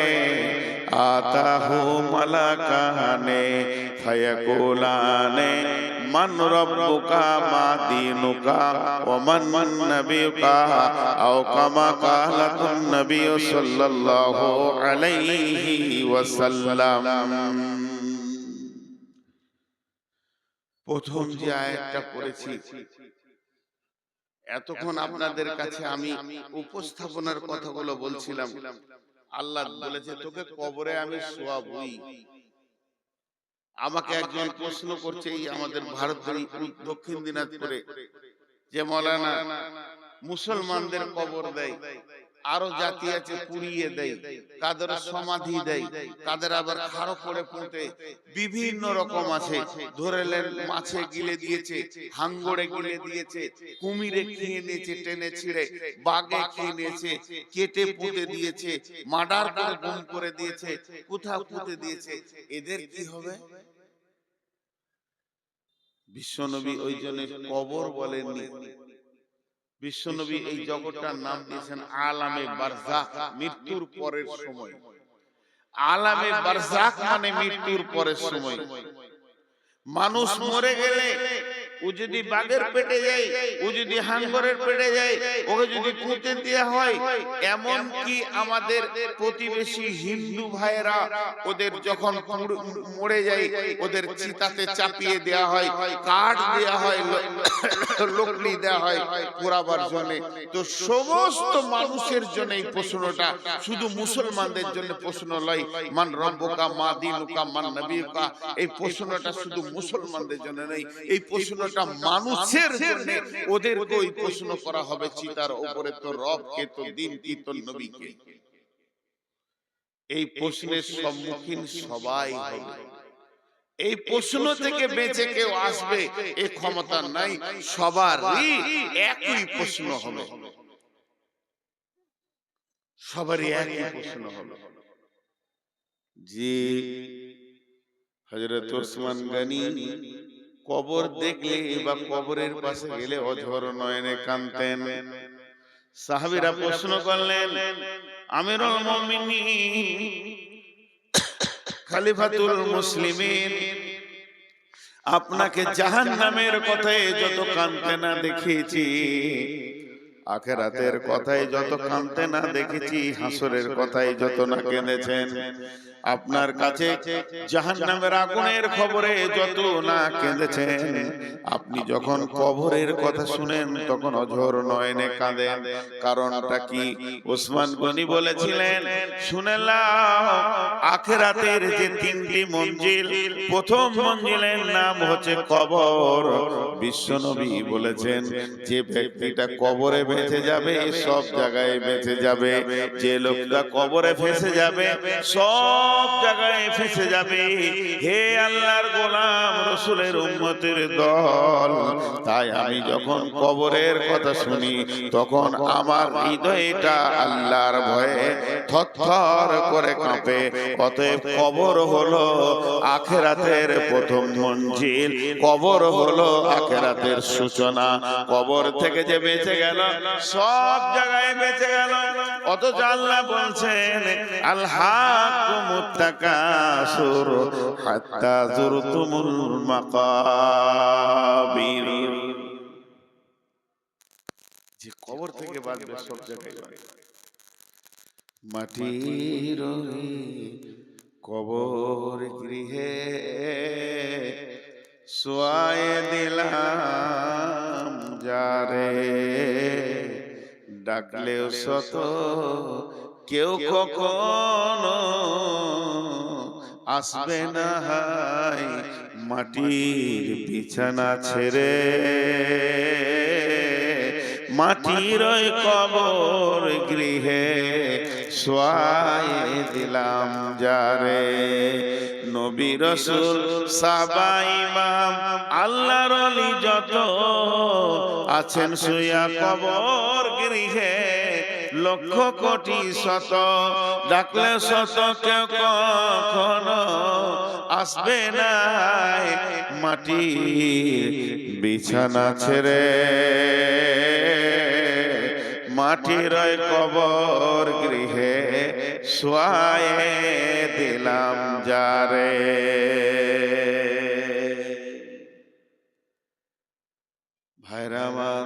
আতাহু মালাকানে ফায়াকুলানে মান রাব্বুকা মা দীনুকা ওয়া মান নাবিয়ুকা আও কামা কালাতুন নবী সাল্লাল্লাহু আলাইহি ওয়াসাল্লাম। প্রথম যে আয়াতটা পড়েছি, এতক্ষণ আপনাদের কাছে আমি উপস্থাপনার কথাগুলো বলছিলাম। আল্লাহ বলেছে তোকে কবরে আমি শোয়াবই। আমাকে একজন প্রশ্ন করছে, এই আমাদের ভারতের দক্ষিণ দিনাজপুরে যে মৌলানা মুসলমানদের কবর দেয়, আরো জাতি আছে পুড়িয়ে দেয়, কাদের সমাধি দেয়, কাদের আবার খাড়ো করে পুঁতে, বিভিন্ন রকম আছে। ধরেলেন মাছে গিলে দিয়েছে, হাঙ্গরে গিলে দিয়েছে, কুমিরে খেয়ে নিয়েছে টেনে ছিঁড়ে, বাঘে খেয়ে নিয়েছে, কেটে পুঁতে দিয়েছে, মার্ডার করে গুম করে দিয়েছে, কোথাও পুঁতে দিয়েছে। এদের কি হবে? বিশ্বনবী ওই জন্য কবর বলেননি। বিশ্বনবী এই জগৎটার নাম দিয়েছেন আলামে বারজাখ, মৃত্যুর পরের সময়। আলামে বারজাখ মানে মৃত্যুর পরের সময়। মানুষ মরে গেলে ও যদি বাঘের পেটে যায়, ও যদি হাঙ্গরের পেটে যায়, ওকে যদি পুঁতে দেওয়া হয়, এমন কি আমাদের প্রতিবেশী হিন্দু ভাইরা ওদের যখন মরে যায় ওদের চিতাতে চাপিয়ে দেওয়া হয়, কাঠ দেওয়া হয়, লকড়ি দেওয়া হয় পোড়াবার জন্য। তো সমস্ত মানুষের জন্য এই প্রশ্নটা, শুধু মুসলমানদের জন্য প্রশ্ন নয়। মান রব্বুকা মা দীনুকা মান নবিয়ুকা, এই প্রশ্নটা শুধু মুসলমানদের জন্য নয়, এই প্রশ্নটা মানুষের জন্য। ওদেরকে ওই প্রশ্ন করা হবে চিতার উপরে, তো রব কে, তো দিন কি, তো নবী কে। এই প্রশ্নের সম্মুখীন সবাই হবে। এই প্রশ্ন থেকে বেঁচে কেউ আসবে এই ক্ষমতা নাই। সবারই একই প্রশ্ন হবে, সবারই একই প্রশ্ন হবে। জি হযরত ওসমান গনি কবর দেখলে বা কবরের পাশে গেলে অঝর নয়নে কাঁদতেন। সাহাবীরা প্রশ্ন করলেন আমিরুল মুমিনিন খলিফাতুল মুসলিমিন, আপনাকে জাহান্নামের কথায় যত কাঁদতে না দেখেছি, আখিরাতের কথায় যত কাঁদতে না দেখেছি, হাসরের কথায় যত না কেঁদেছেন, আপনার কাছে জাহান্নামের আগুনের খবরে যত না কেঁদেছেন, আপনি যখন কবরের কথা শুনেন তখন অঝর নয়নে কাঁদেন। কারণটা কি? ওসমান গনি বলেছিলেন শুনে নাও, আখিরাতের যে তিনটি মঞ্জিল, প্রথম মঞ্জিলের নাম হচ্ছে কবর। বিশ্বনবী বলেছেন যে ব্যক্তিটা কবরে বেঁচে যাবে সব জায়গায় বেঁচে যাবে, যে লোকটা কবরে ফেঁসে যাবে সব জায়গায় ফেঁসে যাবে। হে আল্লাহর গোলাম, রাসূলের উম্মতের দল, তাই আমি যখন কবরের কথা শুনি তখন আমার হৃদয়টা আল্লাহর ভয়ে থরথর করে কাঁপে। অতএব কবর হলো আখিরাতের প্রথম মঞ্জিল, কবর হলো আখিরাতের সূচনা। কবর থেকে যে বেঁচে গেল সব জায়গায় বেঁচে গেল। অথচ আল্লাহ বলছেন আল হাকুমুত তাকাসুর হাত্তা যুরতুমুল মাকাবির, যে কবর থেকে বাঁচবে সব জায়গায় বাঁচবে। মাটির কবর গৃহে সোয়ায়ে দিলাম যারে, ডাকলেও শত কেউ কখনো আসবে না হায় মাটির বিছানা ছেড়ে, মাটির ওই কবর গৃহে শোয়ায়ে দিলাম যারে। নবী রাসূল সাহাবা ইমাম আল্লাহর ওলি যত আছেন শুয়া কবর গৃহে, লক্ষ কোটি শত ডাকলে শত কেউ কখনো আসবে না মাটির বিছানা ছেড়ে, মাটির ওই কবর গৃহে শোয়ায়ে দিলাম যারে। ভাইরা আমার,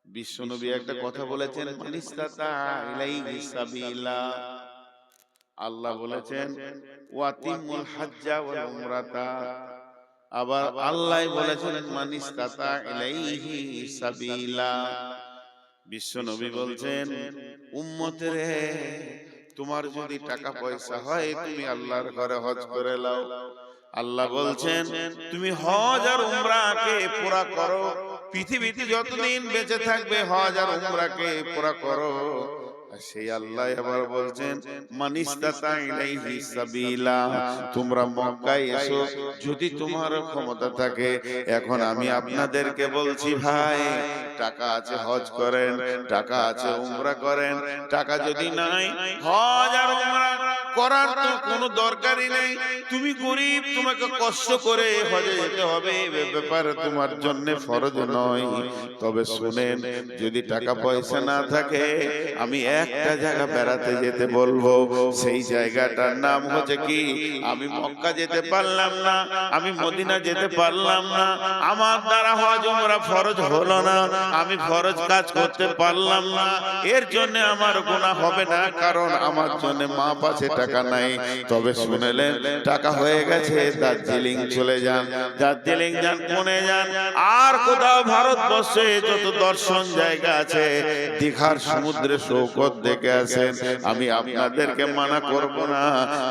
বিশ্বনবী একটা কথা বলেছেন, মানিস্তাতা ইলাইহি সাবিলা। আল্লাহ বলেছেন ওয়াতিমুল হাজ্জা ওয়াল উমরাতা। আবার আল্লাহ বলেছেন মানিস্তাতা ইলাইহি সাবিলা। বিশ্বনবী বলছেন উম্মতের হে, তোমার যদি টাকা পয়সা হয় তুমি আল্লাহর ঘরে হজ করে নাও। আল্লাহ বলছেন তুমি হজ আর উমরাকে পুরা করো, পৃথিবীতে যতদিন বেঁচে থাকবে হজ আর উমরাকে পুরা করো। আর সেই আল্লাহ আবার বলছেন মানিস্তাতা ইলাইহি সাবিলা, তোমরা মক্কায় এসো যদি তোমার ক্ষমতা থাকে। এখন আমি আপনাদেরকে বলছি ভাই, টাকা আছে হজ করেন, টাকা আছে উমরা করেন, টাকা যদি নাই হজ আর উমরা করার তো কোনো দরকারই নেই। তুমি গরিব, তোমাকে কষ্ট করে হজে যেতে হবে, এ ব্যাপারে তোমার জন্য ফরজ নয়। তবে শুনেন, যদি টাকা পয়সা না থাকে আমি একটা জায়গা বেড়াতে যেতে বলবো, সেই জায়গাটার নাম হচ্ছে কি, আমি মক্কা যেতে পারলাম না, আমি মদিনা যেতে পারলাম না, আমার দ্বারা হজ উমরা ফরজ হলো না, আমি ফরজ কাজ করতে পারলাম না, এর জন্য আমার গুনাহ হবে না, কারণ আমার জন্য মাপ আছে, টাকা নাই। তবে শুনেলেন টাকা হয়ে গেছে, দার্জিলিং চলে যান, দার্জিলিং যান, পুনে যান, আর কোথাও ভারতবর্ষে যত দর্শন জায়গা আছে, দীঘার সমুদ্রে সৈকত দেখে আসেন। আমি আপনাদেরকে মানা করব না,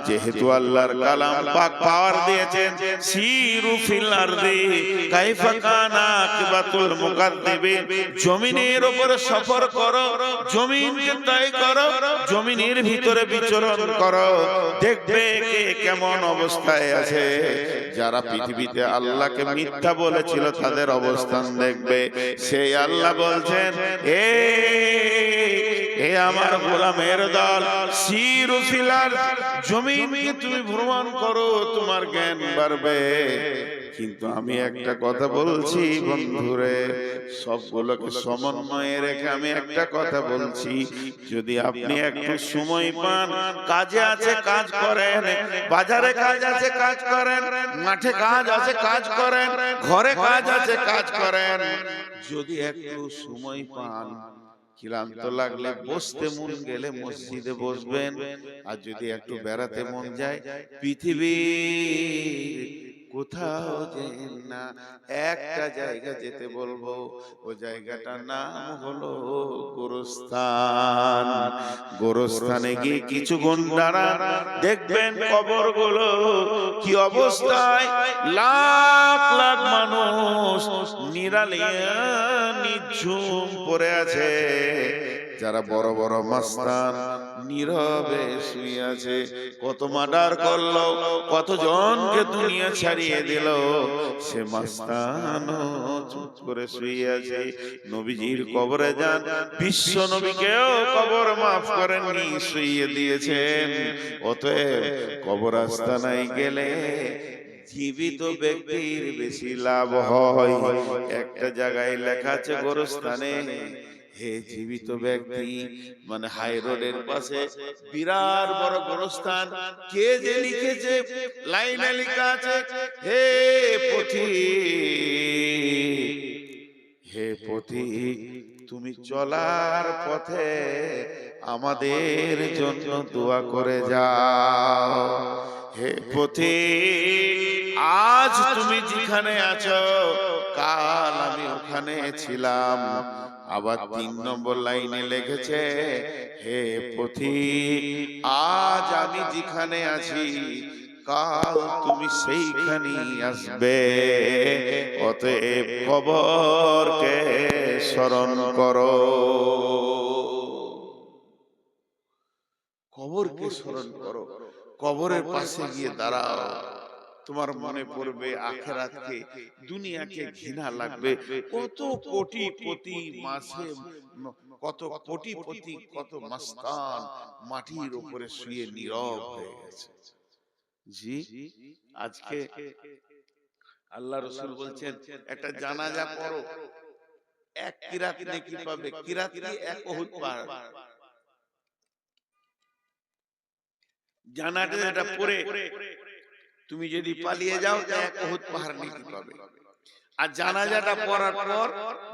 যেহেতু আল্লাহর কালাম পাক পাওয়ার দিয়েছেন, সিরু ফিল আরদি কাইফা কানা আকিবাতুল মুকাদ্দিবিন, জমিনের উপরে সফর করো, জমিনকে তাই করো, জমিনের ভিতরে বিচরণ করো, দেখবে কে কেমন অবস্থায় আছে। যারা পৃথিবীতে আল্লাহকে মিথ্যা বলেছিল তাদের অবস্থান দেখবে। সেই আল্লাহ বলছেন এ আমার গোলামের দল, সিরু ফিল আরদ, জমিনকে তুমি ভ্রমণ করো, তোমার জ্ঞান বাড়বে। কিন্তু আমি একটা কথা বলছি বন্ধুরে, সবগুলোকে সমন্বয়ে রেখে আমি একটা কথা বলছি, যদি আপনি একটু সময় পান, কাজে আছে কাজ করেন, বাজারে কাজ আছে কাজ করেন, মাঠে কাজ আছে কাজ করেন, ঘরে কাজ আছে কাজ করেন, যদি একটু সময় পান, ক্লান্ত লাগলে বসতে মন গেলে মসজিদে বসবেন, আর যদি একটু বেড়াতে মন যায় পৃথিবীর কোথাও যেন না, একটা জায়গা যেতে বলবো, ও জায়গাটার নাম হলো গোরস্থান। গোরস্থানে গিয়ে কিছু ঘন্টারা দেখবেন কবরগুলো কি অবস্থায়, লাখ লাখ মানুষ নিরালিয়া নিঝুম পড়ে আছে। যারা বড় বড় মাস্তান নীরবে শুয়ে আছে, কত মার্ডার করলো, কত জনকে দুনিয়া ছাড়িয়ে দিল, সে মাস্তান চুপ করে শুয়ে আছে। নবীজির কবরে যান, বিশ্ব নবীকেও কবর মাফ করেননি, শুইয়ে দিয়েছেন। অতএব কবর আস্তানায় গেলে জীবিত ব্যক্তির বেশি লাভ হয়। একটা জায়গায় লেখা আছে গোরস্থানে, হে জীবিত ব্যক্তি, মানে হাই রোডের পাশে বিরাট বড় গোরস্থান, কে যে লিখেছে, লাইনে লেখা আছে, হে পথিক, হে পথিক, তুমি চলার পথে আমাদের জন্য দোয়া করে যাও। হে পথিক, আজ তুমি যেখানে আছো কাল আমি ওখানে ছিলাম। আবার 3 নম্বর লাইনে লিখেছে, হে পথিক আজ আমি যেখানে আছি কাল তুমি সেইখানেই আসবে। অতএব কবরকে স্মরণ করো। কবরকে স্মরণ করো, কবরের পাশে গিয়ে দাঁড়াও। তোমার মনে পড়বে আখিরাতকে, দুনিয়াকে ঘৃণা লাগবে। কত কোটি কোটি মাসে কত কোটি কোটি কত মাস্তান মাটির উপরে শুয়ে নীরব হয়ে গেছে। জি, আজকে আল্লাহ রাসূল বলছেন একটা জানাজা পড়ো, 1 কিরাত নেকি পাবে। কিরাত কি? 1 উহুদ পাহাড়। জানাজাটা পড়ে তুমি যদি পালিয়ে যাও তো 1 উহুদ পাহাড় নেকি পাবে। আর জানাজাটা পড়ার পর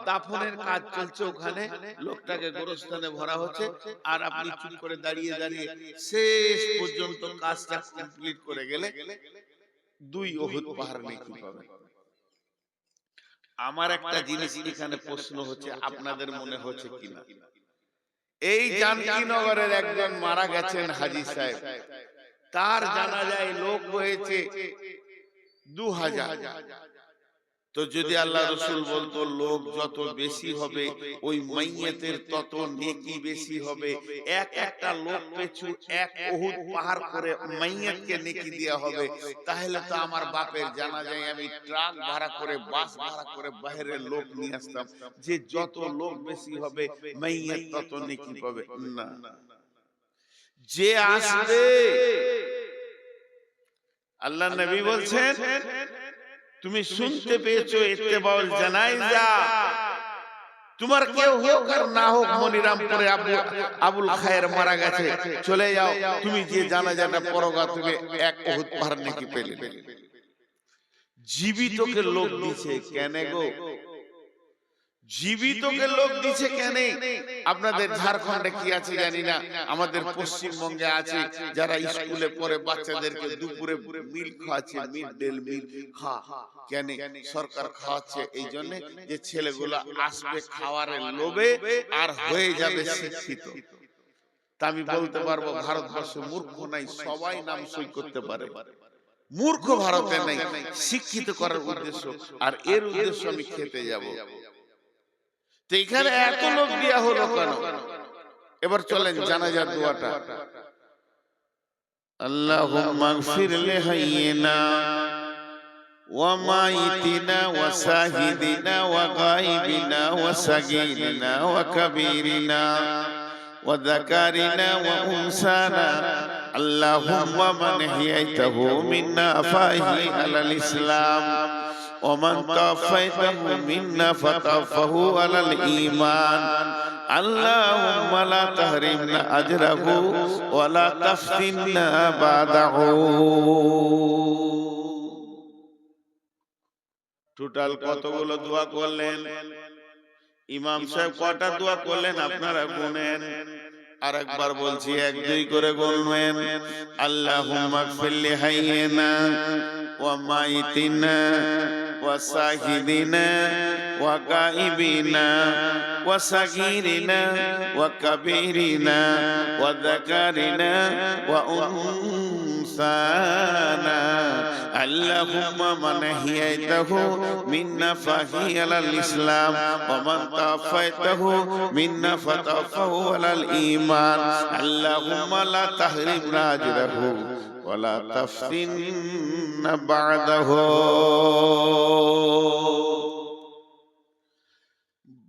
দাফনের কাজ চলছে, ওখানে লোকটাকে গোরস্থানে ভরা হচ্ছে, আর আপনি চুপ করে দাঁড়িয়ে দাঁড়িয়ে শেষ পর্যন্ত কাজটা কমপ্লিট করে গেলে 2 উহুদ পাহাড় নেকি পাবে। আমার একটা জিনিস এখানে প্রশ্ন হচ্ছে, আপনাদের মনে হচ্ছে কিনা, এই জানকীনগরের একজন মারা গেছেন হাজী সাহেব, তার জানাজায় লোক হয়েছে 2000। তো যদি আল্লাহ রাসূল বলতো লোক যত বেশি হবে ওই মাইয়াতের তত নেকি বেশি হবে, একটা লোক পিছু 1 উহুদ পাহাড় করে মাইয়াতকে নেকি দেয়া হবে, তাহলে তো আমার বাপের জানাজায় আমি ট্রাক ভাড়া করে বাস ভাড়া করে বাইরের লোক নিয়ে আসতাম, যে যত লোক বেশি হবে মাইয়াত তত নেকি পাবে। না, যে আসবে, আল্লাহ নবী বলছেন তুমি শুনতে পেয়েছো ইত্তেবাউল জানাইজা, তোমার কেউ হোক আর না হোক, মনিরামপুরে আবুল খায়ের মারা গেছে, চলে যাও, তুমি যে জানাজাটা পড়োগা তুমি 1 উহুদ পাহাড় নেকি পেলে। জীবিতকে লোক দিছে কেন গো? জীবিতকে লোক দিছে কেন? আপনাদের ঝাড়খণ্ডে কি আছে জানি না, আমাদের পশ্চিমবঙ্গে আছে, যারা স্কুলে পড়ে বাচ্চাদেরকে দুপুরে মিল খাওয়াচ্ছে, মিড ডে মিল কেন সরকার খাওয়াচ্ছে? এই জন্য যে ছেলেগুলো আসবে খাওয়ার লোভে আর হয়ে যাবে শিক্ষিত। তা আমি বলতে পারবো ভারতবর্ষে মূর্খ নাই, সবাই নাম সই করতে পারে। মূর্খ ভারতে নাই, শিক্ষিত করার উদ্দেশ্য, আর এর উদ্দেশ্য আমি খেতে যাব। তো এখানে এত লোক দেয়া হলো কেন? এবার চলেন জানাজার দোয়াটা। আল্লাহুম্মা গফির লিহাইয়িনা ওয়া মাইতিনা ওয়া শাহিদিনা ওয়া গায়িবিনা ওয়া সাগীরিনা ওয়া কাবীরিনা ওয়া যাকারিনা ওয়া উনসানা আল্লাহুম্মা মান হিয়াইতাহু মিন্না ফাহি আলাল ইসলাম ومن توفيته منا فتوفه على الإيمان اللهم لا تحرمنا أجره ولا تفتنا بعده। টোটাল কতগুলো দোয়া করলেন? ইমাম সাহেব কটা দোয়া করলেন আপনারা গুনেন। আরেকবার বলছি, 1-2 করে গুনবেন। আল্লাহুম্মা গফির লিহাইয়িনা ওয়া মাইতিনা ওয়া শাহিদিনা ওয়া গায়িবিনা ওয়া সাগীরিনা ওয়া কাবীরিনা ওয়া যাকারিনা ওয়া উনসানা আল্লাহুম্মা মান হিয়াইতাহু মিন্না ফাহি আলাল ইসলাম ওয়া মান তাওফাইতাহু মিন্না ফাতাওফাহু আলাল ঈমান আল্লাহুম্মা লা তাহরিমনা আজরাহু ওয়া লা তাফতিননা বা'দাহু।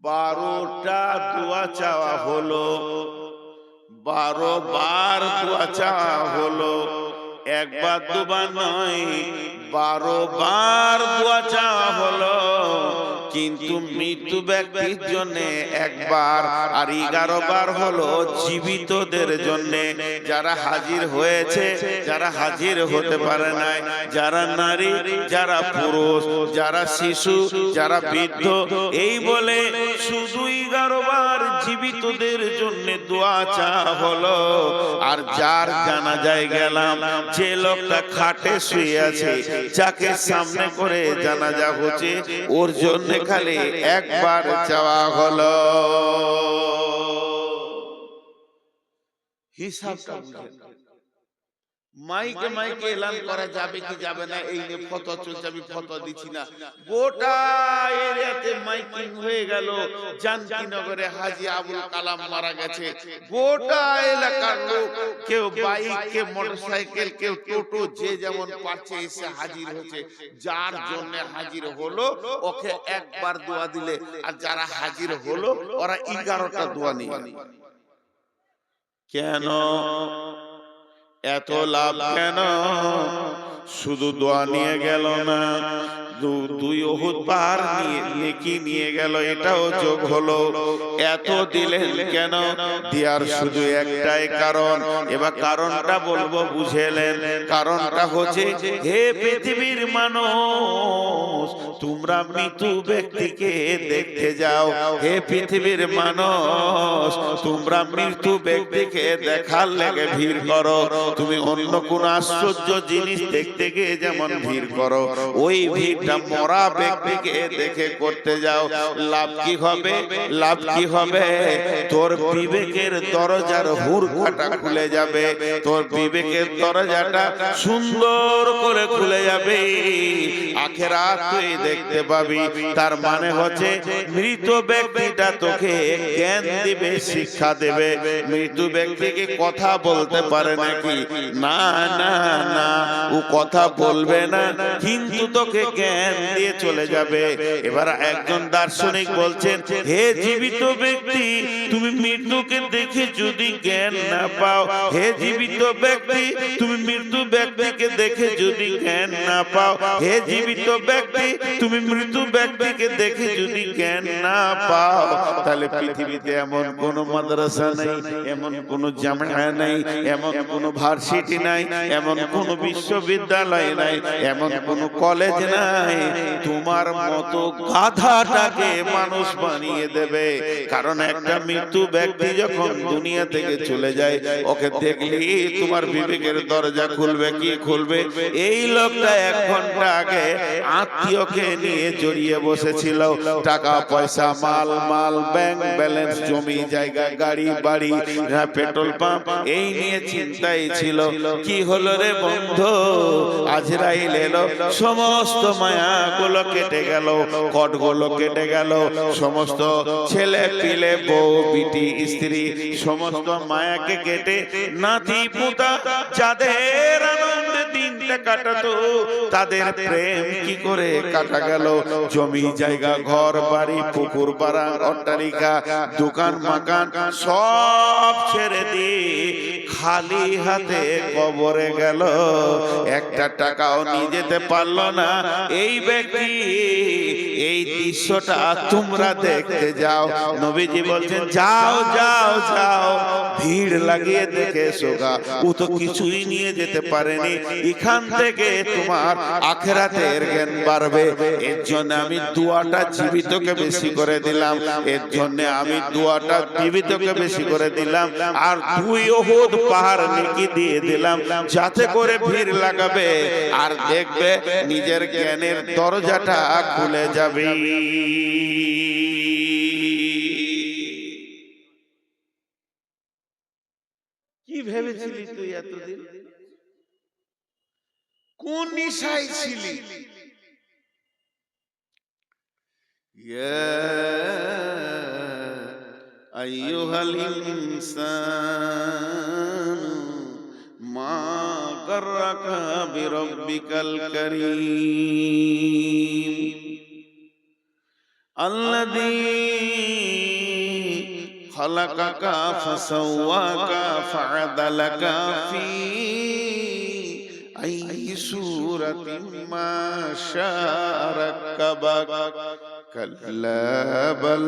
12টা দোয়া চাওয়া হলো, 12 বার দোয়া চাওয়া হলো, একবার দুবার নয়, 12 বার দোয়া চাওয়া হলো। কিন্তু মৃত্যু ব্যক্তির জন্য একবার, আর 11 বার হলো জীবিতদের জন্য, যারা হাজির হয়েছে, যারা হাজির হতে পারে নাই, যারা নারী, যারা পুরুষ, যারা শিশু, যারা বৃদ্ধ, এই বলে শুধু 11 বার জীবিতদের জন্য দোয়া চাওয়া হলো। আর যার জানাজায় গেলাম, যে লোকটা খাটে শুয়ে আছে, যাকে সামনে করে জানাজা হচ্ছে, ওর জন্য খালি একবার চাওয়া হলো। হিসাবটা বুঝেন। মাইকে মাইকে এলান করা যাবে কি যাবে না এই নিয়ে ফতোয়া চলছে, আমি ফতোয়া দিচ্ছি না। গোটা এরিয়াতে মাইকিং হয়ে গেল, জানকীনগরে হাজী আবুল কালাম মারা গেছে, গোটা এলাকার লোক, কেউ বাইক, কেউ মোটরসাইকেল, কেউ টোটো, যে যেমন পারছে এসে হাজির হচ্ছে। যার জন্য হাজির হলো ওকে একবার দোয়া দিলে, আর যারা হাজির হলো ওরা 11টা দোয়া নিয়ে। কেন এত লাভ? কেন শুধু দোয়া নিয়ে গেল না, 2 উহুদ পাহাড় নেকি নিয়ে গেল, এটাও যোগ হলো। এত দিলেন কেন? দেওয়ার শুধু একটাই কারণ, এবার কারণটা বলবো, বুঝেলেন? কারণটা হচ্ছে, হে পৃথিবীর মানুষ, তোমরা মৃত্যু ব্যক্তিকে দেখতে যাও। হে পৃথিবীর মানুষ, তোমরা মৃত্যু ব্যক্তিকে দেখার লেগে ভিড় করো। তুমি অন্য কোন আশ্চর্য জিনিস দেখতে গিয়ে যেমন ভিড় করো, ওই ভিড়টা মরা ব্যক্তিকে দেখে করতে যাও। লাভ কি হবে? লাভ কি হবে? তোর বিবেকের দরজার হুড়কাটা খুলে যাবে, তোর বিবেকের দরজাটা সুন্দর করে খুলে যাবে, আখিরাত তুই দেখতে পাবি। তার মানে হচ্ছে মৃত ব্যক্তিটা তোকে জ্ঞান দিবে, শিক্ষা দেবে। মৃত ব্যক্তিকে কথা বলতে পারে নাকি? না না না, ও কথা বলবে না, কিন্তু তোকে জ্ঞান দিয়ে চলে যাবে। এবার একজন দার্শনিক বলছেন, হে জীবিত ব্যক্তি, তুমি মৃত্যুকে দেখে যদি জ্ঞান না পাও, হে জীবিত ব্যক্তি, তুমি মৃত্যু ব্যক্তিকে দেখে যদি জ্ঞান না পাও, হে জীবিত ব্যক্তি, তুমি মৃত্যু ব্যক্তিকে দেখে যদি জ্ঞান না পাও, তাহলে পৃথিবীতে এমন কোন মাদ্রাসা নেই, এমন কোন জামিয়া নেই, এমন কোন ভার্সিটি নাই, এমন কোন বিশ্ববিদ্যালয় নাই, এমন কোন কলেজ নাই তোমার মতো গাধাটাকে মানুষ বানিয়ে দেবে। কারণ একটা মৃত্যু ব্যক্তি যখন দুনিয়া থেকে চলে যায়, ওকে দেখলি তোমার বিবেকের দরজা খুলবে। কি খুলবে? এই লোকটা 1 ঘন্টা আগে আত্মীয়কে নিয়ে জড়িয়ে বসেছিল, টাকা পয়সা, মাল মাল, ব্যাংক ব্যালেন্স, জমি জায়গা, গাড়ি বাড়ি, পেট্রোল পাম্প, এই নিয়ে চিন্তাই ছিল। কি হলো রে বন্ধু? আজরাইল এলো, সমস্ত মায়াগুলো কেটে গেল, কটগুলো কেটে গেল, সমস্ত ছেলে পিলে, বউ বিটি, স্ত্রী, সমস্ত মায়াকে কেটে নাতি পুতা যাদের আনন্দে দিনটা কাটাতো, তাদের প্রেম কি করে কাটা গেল? জমি জায়গা, ঘর বাড়ি, পুকুর পাড়া, অট্টালিকা, দোকান মাকান সব ছেড়ে দিয়ে খালি হাতে কবরে গেল, একটা টাকাও নিয়ে যেতে পারলো না। এই ব্যক্তি, এই দৃশ্যটা তোমরা দেখতে যাও। নবীজি বলছেন, যাও যাও যাও, ভিড় লাগিয়ে দেখে এসোগা। ও তো কিছুই নিয়ে যেতে পারেনি, এখান থেকে তোমার আখিরাতের জ্ঞান বাড়বে। এর জন্য আমি দোয়াটা জীবিতকে বেশি করে দিলাম, এর জন্য আমি দোয়াটা জীবিতকে বেশি করে দিলাম, আর 2 উহুদ পাহাড় নেকি দিয়ে দিলাম, যাতে করে ভিড় লাগাবে আর দেখবে নিজের জ্ঞানের দরজাটা খুলে যাবে। কি ভেবেছিলি তুই এতদিন? কোন নিশায় ছিলি? ইয়া আইয়ুহাল ইনসান মা গাররাকা বিরাব্বিকাল কারীম আল্লাযী খালাকাকা ফাসাওয়াকা ফাআদালাকা ফি আইয়ি সূরাতিন মা শাআ রাক্কাবাক كلا بل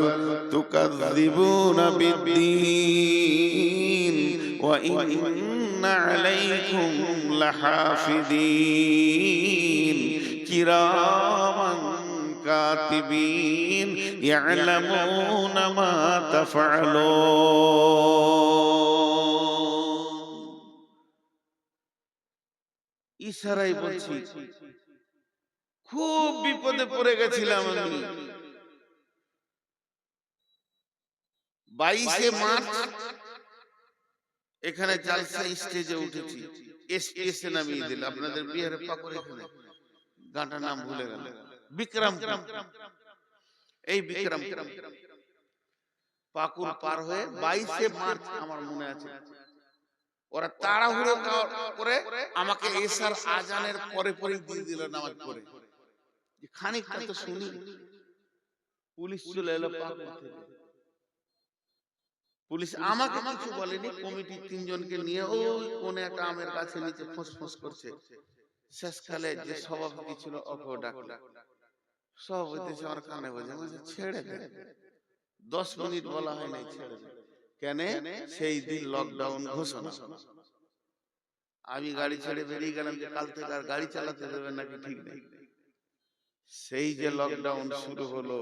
تكذبون بالدين وإن عليكم لحافظين كراما كاتبين يعلمون ما تفعلون ইশারায় বলছি খুব বিপদে পড়ে গেছিলাম আমি 22 মার্চ এখানে জালসা স্টেজে উঠেছি এসপিএসে নামিয়ে দিল আপনাদের বিহারের পাকুড় এখানে গানটা নাম ভুলে গেল বিক্রম এই বিক্রম পাকুড় পার হয়ে 22 মার্চ আমার মনে আছে ওরা তাড়াহুড়ো করে আমাকে এশার আজানের পরে পরে দিয়ে দিল নামাজ পড়ে যে খানিকটা তো শুনি পুলিশ চলে এলো পাকুড় থেকে পুলিশ আমাকে কিছু বলেনি কমিটি 3 জনকে নিয়ে ওই কোনে একটা আমের গাছে নিচে ফসফস করছে শেষকালে যে সভাপতি ছিল ওকে ডাকলো সভাপতি আমার কানে বাজে ছেড়ে দে 10 মিনিট বলা হয় নাই ছেড়ে দে কেন সেই দিন লকডাউন ঘোষণা আমি গাড়ি ছেড়ে বেরিয়ে গেলাম যে কাল থেকে আর গাড়ি চালাতে দেবে নাকি ঠিক নেই সেই যে লকডাউন শুরু হলো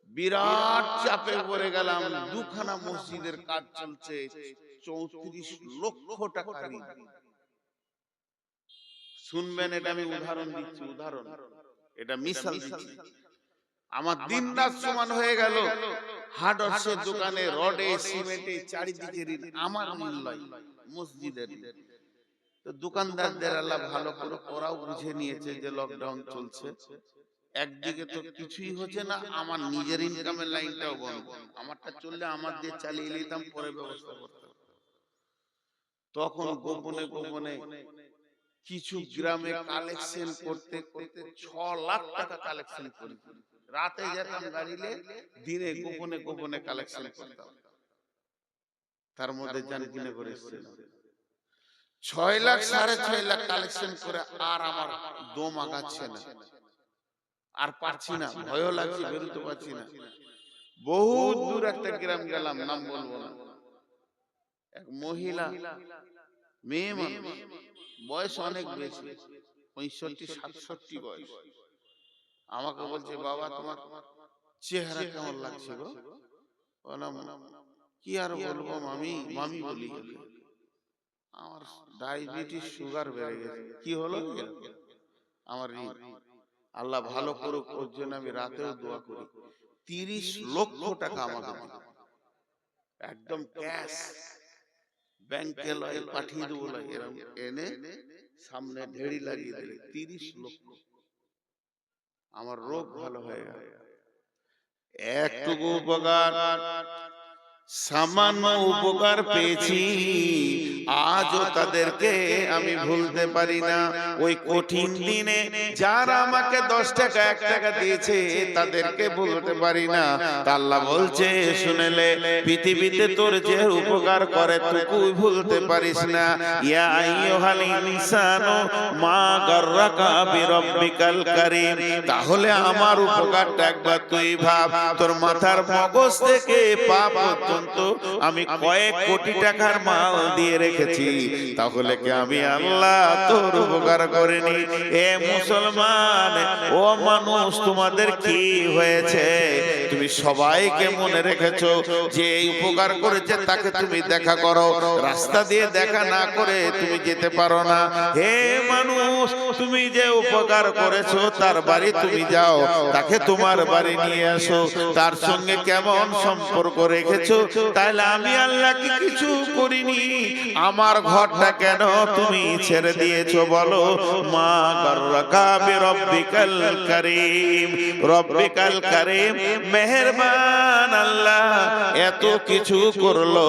বিরাট চাপে পড়ে গেলাম দুখানা মসজিদের কাজ চলছে 34 লক্ষ টাকা ঋণ শুনবেন এটা আমি উদাহরণ দিচ্ছি উদাহরণ এটা মিসাল দিচ্ছি আমার দিন রাত সমান হয়ে গেল হার্ডওয়্যারের দোকানে রডে সিমেন্টে চারিদিকে ঋণ আমার মূল্যায় মসজিদের তো দোকানদারদের আল্লাহ ভালো করে ওরাও বুঝে নিয়েছে যে লকডাউন চলছে একদিকে তো কিছুই হচ্ছে না আমার নিজের ইনকামের লাইনটাও বন্ধ আমারটা চললে আমার দিয়ে চালিয়ে নিতাম পরে ব্যবস্থা করতাম তখন গোপনে গোপনে কিছু গ্রামে কালেকশন করতে করতে 6 লাখ টাকা কালেকশন করি রাতে যেতাম গাড়িলে দিনে গোপনে গোপনে কালেকশন করতাম তার মধ্যে জান কিনে করে এসেছিল 6 লাখ 6.5 লাখ কালেকশন করে আর আমার দম আগাচ্ছে না আর পারছি না ভয়ও লাগছে বেরোতে পারছি না বহুত দূর একটা গ্রাম গেলাম নাম বলবো না এক মহিলা মেয়ে মানুষ বয়স অনেক বেশি 65-67 বয়স আমাকে বলছে বাবা তোমার চেহারা কেমন লাগছে গো বললাম কি আর বলবো মামি মামি বলি আমার ডায়াবেটিস সুগার বেড়ে গেছে কি হলো আমার আল্লাহ ভালো করুক ওর জন্য আমি রাতেও দোয়া করি 30 লক্ষ টাকা আমাকে একদম ক্যাশ ব্যাংকে লয় পাঠিয়ে দেবো এরকম এনে সামনে ঢেড়ি লাগিয়ে দিলে 30 লক্ষ আমার রোগ ভালো হয়ে গেল একটুকু উপকার সামান্য উপকার পেয়েছি আজও তাদেরকে আমি ভুলতে পারি না ওই কঠিন দিনে যারা আমাকে 10 টাকা 1 টাকা দিয়েছে তাদেরকে ভুলতে পারি না আল্লাহ বলছে শুনেলে পৃথিবীতে তোর যে উপকার করে তুই ভুলতে পারিস না ইয়া আইয়ুহাল ইনসানু মা গাররাকা বিরাব্বিকাল কারীম তাহলে আমার উপকারটা একবার তুই ভাব তোর মাথার মগজ থেকে পা পর্যন্ত আমি কয়েক কোটি টাকার মাল দিয়ে রেখেছি তাহলে কি আমি আল্লাহ তোর উপকার করিনি এ মুসলমান ও মানুষ তোমাদের কি হয়েছে তুমি সবাইকে মনে রেখেছো যে এই উপকার করেছে তাকে তুমি দেখা করো রাস্তা দিয়ে দেখা না করে তুমি যেতে পারো না হে মানুষ তুমি যে উপকার করেছো তার বাড়ি তুমি যাও তাকে তোমার বাড়ি নিয়ে আসো তার সঙ্গে কেমন সম্পর্ক রেখেছো তাহলে আমি আল্লাহ কি কিছু করিনি আমার ঘরটা কেন তুমি ছেড়ে দিয়েছো বলো মা গাররাকা বিরাব্বিকাল কারীম রব্বিকাল কারীম মেহেরবান আল্লাহ এত কিছু করলো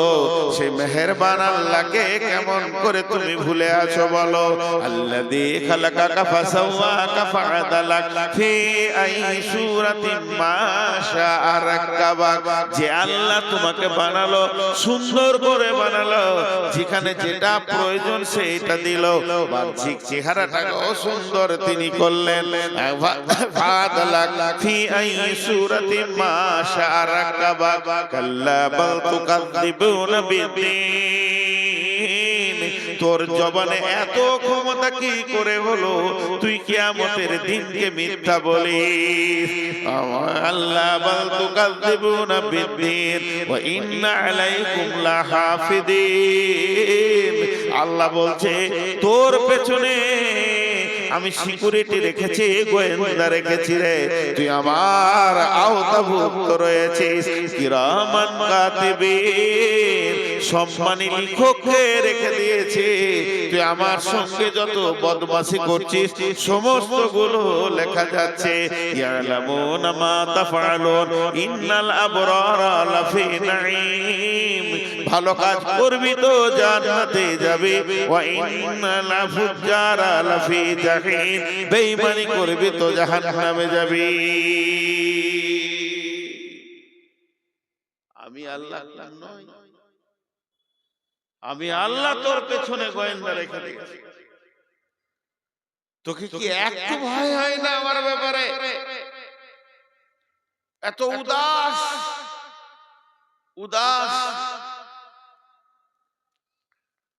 সেই মেহেরবান আল্লাহকে কেমন করে তুমি ভুলে আছো বলো আল্লাযী খালাক খালাকাকা ফাসাওয়াকা ফাআদালাক ফি আই সূরাতিন মা শাআ রাক্কাবাক, যে আল্লাহ তোমাকে বানালো, সুন্দর করে বানালো, যেখানে যেটা প্রয়োজন সেটা দিল, বাহ্যিক চেহারাটাও সুন্দর তিনি করলেন। ফাআদালাক ফি আই সূরাতিন মা শাআ রাক্কাবাক, কাল্লা বাল তুকাযযিবুনা বিদ্দীন। তোর জবানে এত ক্ষমতা কি করে হলো তুই কিয়ামতের দিনকে মিথ্যা বলিস? আল্লাহ বাল তুকাযযিবুনা বিদ্দীন ওয়া ইন্না আলাইকুম লাহাফিদিন। আল্লাহ বলছে তোর পেছনে আমি সিকিউরিটি রেখেছি, গোয়েন্দা রেখেছি রে, তুই আমার আওতাভুক্ত রয়েছিস। কিরামান কাতিবিন, সম্মানী লিখককে রেখে দিয়েছে, তুই আমার সঙ্গে যত বদমাশি করছিস সমস্ত গুলো লেখা যাচ্ছে। ইয়ালামুনা মা তাফআলুন ইন্নাল আবরারা লাফি নাঈম, ভালো কাজ করবি তো জান্নাতে যাবি, ওয়া ইন্নাল ফুজ্জারা লাফি জাহিম, বেঈমানি করবি তো জাহান্নামে যাবি। আমি আল্লাহ নই, আমি আল্লাহ তোর পেছনে গোয়েন্দা রেখে দিয়েছি। তোকে কি একটু ভয় হয় না আমার ব্যাপারে? এত উদাস উদাস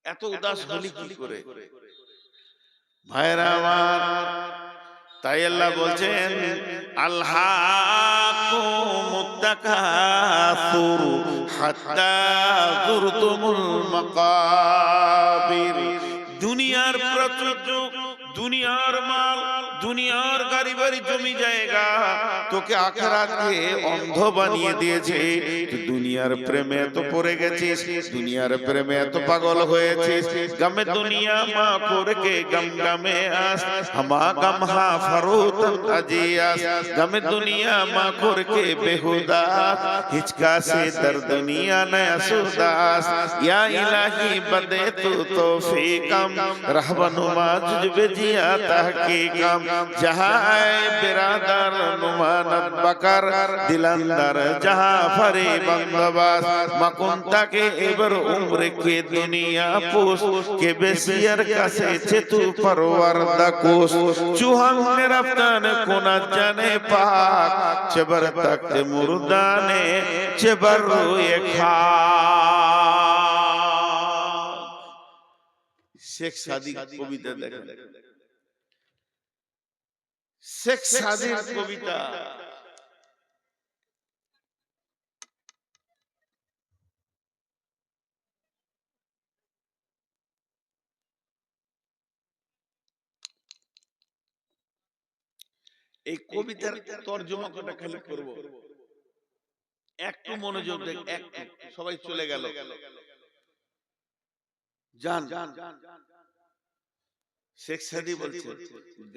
এত উদাস হলি কি করে ভাইরা আমার? তাই আল্লাহ বলছেন আলহাকুমুত তাকাসুর হাত্তা যুরতুমুল মাকাবির। দুনিয়ার প্রাচুর্য, দুনিয়ার মাল, দুনিয়ার গাড়ি বাড়ি জমি জায়গা তোকে আখিরাতকে অন্ধ বানিয়ে দিয়েছে। তুই দুনিয়ার প্রেমে এত পড়ে গেছিস, দুনিয়ার প্রেমে এত পাগল হয়েছিস। গমে দুনিয়া মা করকে গম গমে আস, হামা গম হা ফরুতন আজিয়াস। গমে দুনিয়া মা করকে বেহুদাস, হিচকা সে দর দুনিয়া নয়া সুদাস। ইয়া ইলাহি বদে তু তৌফিকম, रहबनुमा जुजबे जिया तहकीकम। जहां बिरादर नुमानत बकर, दिलंदर जहां फरे बंदोबस। मकुंता के एबर उम्र के दुनिया पोस, के बेसियर कसे चेतु परवर दकोस। चूहन ने रफ्तान कोना जाने पाक, चबर तक मुर्दाने चबर रोए खा। শেখ সাদিক কবিতা দেখেন, শেখ সাদির কবিতা। এই কবিতার তরজমা কটা খালি করব, একটু মনোযোগ দেখ। একটু সবাই চলে গেল, জান। শেখ সাদি বলছে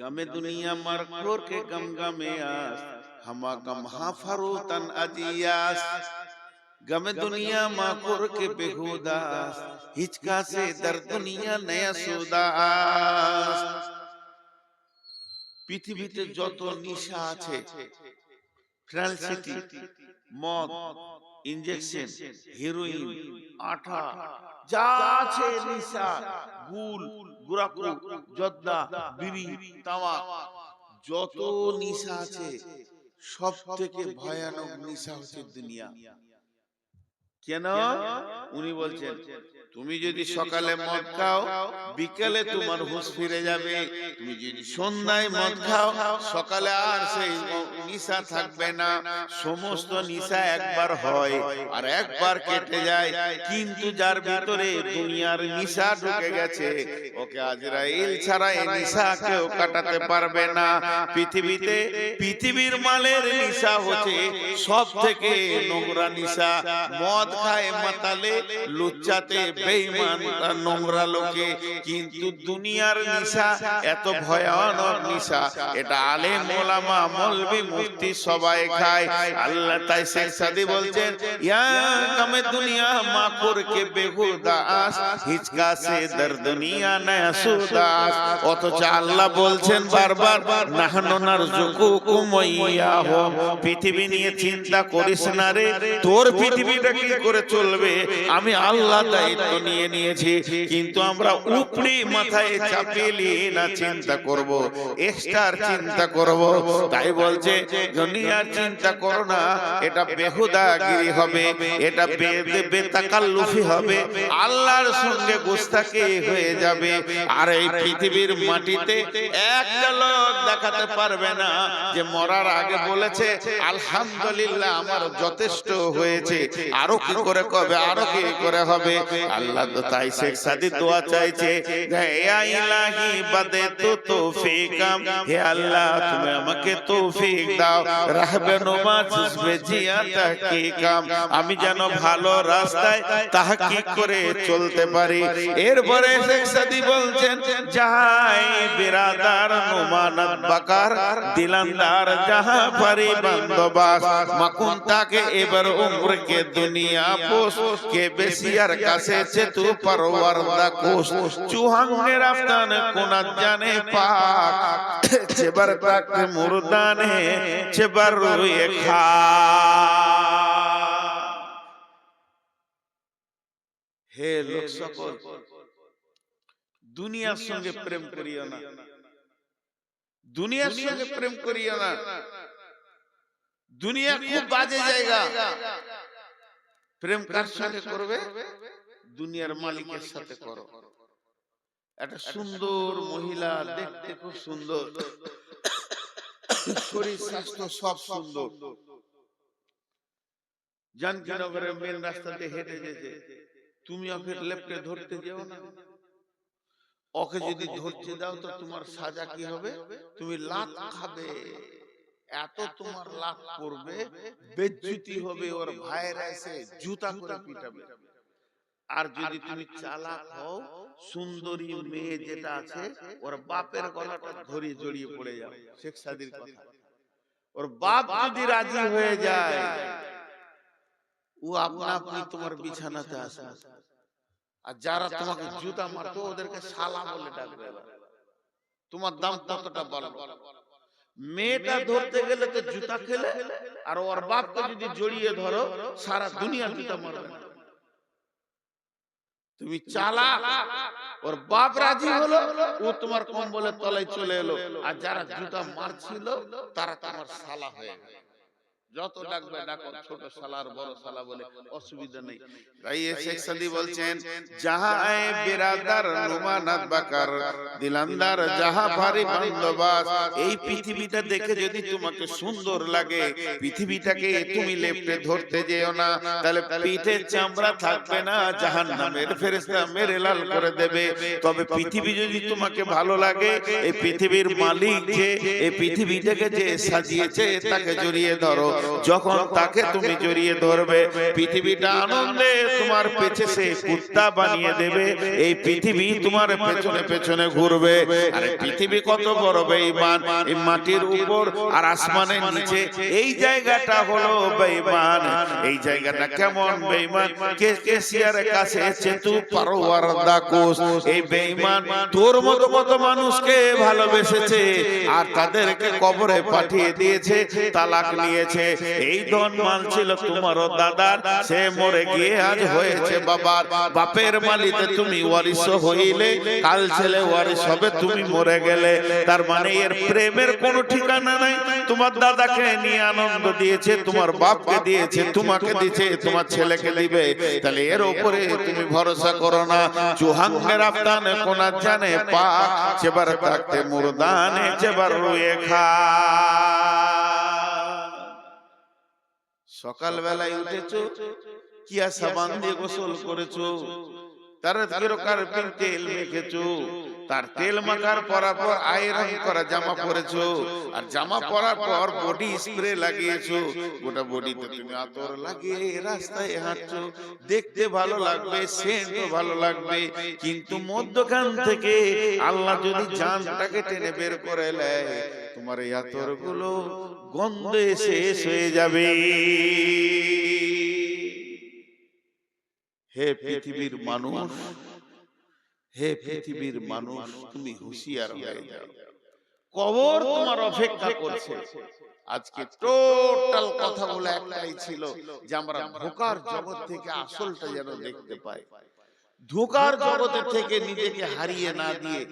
গমে দুনিয়া মার করকে গম গমে আস, হামা গম হা ফরুতন আজিয়াস। গমে দুনিয়া মা করকে বেহুদাস, হিচকা সে দর দুনিয়া নয়া সুদাস। পৃথিবীতে যত নিশা আছে, ফ্রান্সিটি, মদ, ইনজেকশন, হেরোইন, আঠা, যা আছে নিশা, গুল, গুরাকু, জর্দা, বিড়ি, তামাক, যত নিশা আছে সব থেকে ভয়ানক নিশা হচ্ছে দুনিয়া। কেন? উনি বলছেন তুমি যদি সকালে মদ খাও, বিকেলে তোমার হুঁশ ফিরে যাবে। তুমি যদি সন্ধ্যায় মদ খাও, সকালে আর সেই নিশা থাকবে না। সমস্ত নিশা একবার হয় আর একবার কেটে যায়, কিন্তু যার ভিতরে দুনিয়ার নিশা ঢুকে গেছে, ওকে আজরাইল ছাড়া এই নিশা কেউ কাটাতে পারবে না। পৃথিবীতে পৃথিবীর মালের নিশা হচ্ছে সব থেকে নোংরা নিশা। মদ খায় মাতালে, লুচ্চাতে বেঈমান নোংরা লোকে। কিন্তু দুনিয়ার নিশা এত ভয়ানক নিশা, এটা আলেম ওলামা মৌলভী মুফতি সবাই খায়। আল্লাহ তাই শেখ সাদী বলছেন, ইয়া কামে দুনিয়া মাকুর কে বেহুদাস, হিচকা সে দর দুনিয়া নয়া সুদাস। অথচ আল্লাহ বলছেন বারবার, নাহনু নারযুকুকুম ওয়া ইয়াহুম, পৃথিবী নিয়ে চিন্তা করিস না রে, তোর পৃথিবীটা কি করে চলবে আমি আল্লাহ দায়িত্ব নিয়ে নিয়েছি। কিন্তু আমরা উপরি মাথায় চাপিয়ে নিয়ে না চিন্তা করব, এক্সট্রার চিন্তা করব। তাই বলছে দুনিয়ার চিন্তা করো না, এটা বেহুদাগিরি হবে, এটা বেতাকাল্লুফি হবে, আল্লাহর সঙ্গে গুস্তাখি হয়ে যাবে। আর এই পৃথিবীর মাটিতে একটা লোক দেখাতে পারবে না যে মরার আগে বলেছে আলহামদুলিল্লাহ আমার যথেষ্ট হয়েছে, আরো কি করে কবে, আরো কি করে হবে। আল্লাহ তো তাই শেখ সাদী দোয়া চাইছে, ইয়া ইলাহি বাদাতু তৌফিকাম, হে আল্লাহ তুমি আমাকে তৌফিক দাও, রাহবেনুমা জুজবে জিয়া তাহকিকাম, আমি যেন ভালো রাস্তায় তাহকিক করে চলতে পারি। এরপরে শেখ সাদী বলছেন, যাই বিরাদার নুমানাত বাকার, দিলান্দার জাহা পারি বান্দোবাস, মাকুন তাকে এবার উমর কে দুনিয়া পোস, কে বেশিয়ার কাছে চেতু পরওয়ারদা কোস, চুহাঙ্গে রাফতান কোনাত জানে পাক, চেবার তাক মুরদানে চেবার রুয়ে খা। হে লোক সকল, দুনিয়ার সঙ্গে প্রেম করিও না, দুনিয়ার সঙ্গে প্রেম করিও না। দুনিয়া খুব বাজে জায়গা। প্রেম কার সঙ্গে করবে? দুনিয়ার মালিকের সাথে করো। একটা সুন্দর মহিলা, দেখতে খুব সুন্দর, শরীর স্বাস্থ্য সব সুন্দর, জানকীনগরের মেন রাস্তাতে হেঁটে যেতে, তুমি ওকে লেপটে ধরতে যেও না। ওকে যদি ধরতে দাও তো তোমার সাজা কি হবে? তুমি লাত খাবে, এত তোমার লাত পড়বে, বেজ্জতি হবে, ওর ভাইরা এসে জুতা করে পিটাবে। আর যদি তুমি চালাক হও, সুন্দরী মেয়ে যেটা আছে, ওর বাপের গলাটা ধরে জড়িয়ে পড়ে যাও। শেখ সাদীর কথা, ওর বাপ যদি রাজি হয়ে যায়, ও আপনা আপনি তোমার বিছানাতে আসে। আর যারা তোমাকে জুতা মারতো ওদেরকে শালা বলে ডাকবে। তোমার দাম কতটা বলো? মেয়েটা ধরতে গেলে তো জুতা খেলে, আর ওর বাপকে যদি জড়িয়ে ধরো সারা দুনিয়া জুতা মারবে। তুমি চালাক, ওর বাপ রাজি হলো, ও তোমার কম্বলের তলায় চলে এলো, আর যারা জুতা মারছিল তারা তোমার শালা হয়ে গেল। যত ডাকবে ডাকো, ছোট শালার বড় শালা বলে অসুবিধা নেই। তাই শেখ সাদী বলছেন, জাহায় বিরাদার নুমানাত বাকার, দিলান্দার জাহা ভারী বান্দোবাস। এই পৃথিবীটা দেখে যদি তোমাকে সুন্দর লাগে, পৃথিবীটাকে তুমি লেপটে ধরতে যেও না, তাহলে পিঠে চামড়া থাকবে না, জাহান্নামের ফেরেশতা মেরে লাল করে দেবে। তবে পৃথিবী যদি তোমাকে ভালো লাগে, এই পৃথিবীর মালিক যে, এই পৃথিবীটাকে যে সাজিয়েছে তাকে জড়িয়ে ধরো। যখন তাকে তুমি জড়িয়ে ধরবে, পৃথিবীটা আনন্দে তোমার পেছনে কুত্তা বানিয়ে দেবে, এই পৃথিবী তোমার পেছনে পেছনে ঘুরবে। আরে পৃথিবী কত বড় বেঈমান, এই মাটির উপর আর আসমানের নিচে, এই জায়গাটা হলো বেঈমান। এই জায়গাটা কেমন বেঈমান? কেসিয়ারের কাছে চেতু পরওয়ারদা কোস, এই বেঈমান তোর মতো কত মানুষকে ভালোবেসেছে আর তাদেরকে কবরে পাঠিয়ে দিয়েছে, তালাক নিয়েছে। এই ধন মাল ছিল তোমারও দাদার, সে মরে গিয়ে আজ হয়েছে বাবার। বাপের মালিতে তুমি ওয়ারিশ হইলে, কাল ছেলে ওয়ারিশ হবে, তুমি মরে গেলে। তার মানে এর প্রেমের কোনো ঠিকানা নাই। তোমার দাদাকে নিয়ে আনন্দ দিয়েছে, তোমার বাপকে দিয়েছে, তোমাকে দিয়েছে, তোমার ছেলেকে দিবে। তাহলে এর উপরে তুমি ভরসা করো না। চুহাঙ্গে রাফতানে কোনা জানে পা, চেবার থাকতে মুরদানে চেবার রুয়ে খা। সকাল বেলায় উঠেছো, কিয়া সাবান দিয়ে গোসল করেছো, তার তেল মেখেছো, তার তেল মাখার পরার পর আয়রন করা জামা পরেছো, আর জামা পরার পর বডি স্প্রে লাগিয়েছো, গোটা বডিতে তুমি আতর লাগিয়ে রাস্তায় হাঁটছো, দেখতে ভালো লাগবে, সেন্টও ভালো লাগবে, কিন্তু মধ্যখান থেকে আল্লাহ যদি জানটাকে টেনে বের করে নেয়, তোমার এই আতর গুলো গন্ধে শেষ হয়ে যাবে। হে পৃথিবীর মানুষ, হে পৃথিবীর মানুষ, তুমি হুঁশিয়ার হয়ে যাও, কবর তোমার অপেক্ষা করছে। আজকে টোটাল কথা বলে একটাই ছিল যে আমরা ধোঁকার জগৎ থেকে আসলটা যেন দেখতে পাই, ধোঁকার জগতে থেকে নিজেকে হারিয়ে না দিয়ে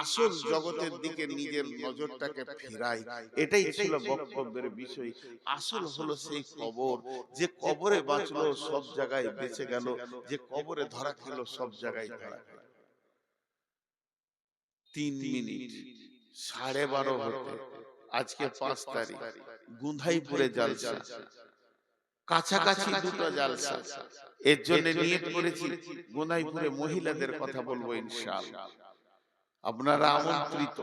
আসল জগতের দিকে নিজের নজরটাকে ফেরাই, এটাই ছিল বক্তব্যের বিষয়। আসল হলো সেই কবর, যে কবরে বাঁচলো সব জায়গায় বেঁচে গেল, যে কবরে ধরা খেলো সব জায়গায় ধরা খেলো। 3 মিনিট 12:30 হতে আজকে 5 তারিখ, গুন্ধাইপুরে জালসা, কাছাকাছি দুটো জালসা, এর জন্য নিয়ত করেছি গুন্ধাইপুরে মহিলাদের কথা বলবো ইনশাআল্লাহ, আপনারা আমন্ত্রিত,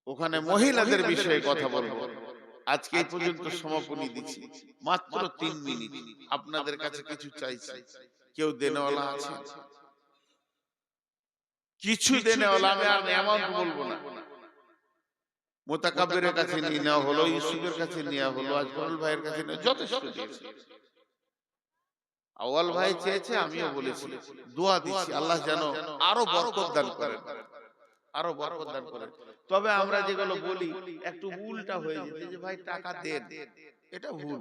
ওখানে মহিলাদের বিষয়ে কথা বলবো। আজকে এই পর্যন্ত সমাপনী দিচ্ছি, মাত্র 3 মিনিট, আপনাদের কাছে কিছু চাইছি, কেউ দেনেওয়ালা আছে? কিছু দেনেওয়ালা, আমি আর অ্যামাউন্ট বলবো না, মোতাকাব্বিরের কাছে নিয়ে নেওয়া হলো, ইউসুফের কাছে নেওয়া হলো, আজমল ভাইয়ের কাছে নেওয়া, যথেষ্ট দিয়েছে। আওয়াল ভাই চেয়েছে, আমিও বলেছি, দোয়া দিচ্ছি আল্লাহ যেন আরো বরকত দান করেন, আরো বরকত দান করেন। তবে আমরা যেগুলো বলি একটু উল্টা হয়ে যেতে, যে ভাই টাকা দেন, এটা ভুল।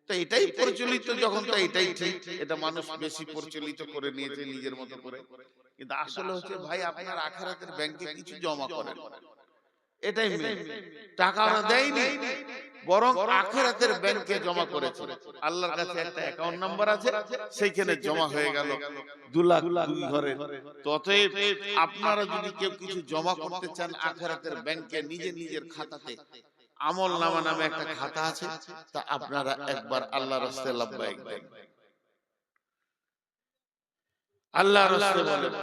তো এটাই প্রচলিত যখন, তো এটাই ঠিক, এটা মানুষ বেশি প্রচলিত করে নিয়েছে নিজের মতো করে। কিন্তু আসলে হচ্ছে ভাই আপনার আখিরাতের ব্যাংকে কিছু জমা করেন, এটাই মেন। টাকা ওরা দেয়নি, বরং আখিরাতের ব্যাংকে জমা করেছে। আল্লাহর কাছে একটা অ্যাকাউন্ট নাম্বার আছে, সেইখানে জমা হয়ে গেল 2 লাখ 2 ঘরের। ততএব আপনারা যদি কেউ কিছু জমা করতে চান আখিরাতের ব্যাংকে, নিজের খাতাতে, আমল নামা নামে একটা খাতা আছে, তা আপনারা একবার আল্লাহর রাস্তায় লাব্বাইক দেন, আল্লাহর রাস্তায় বলেন,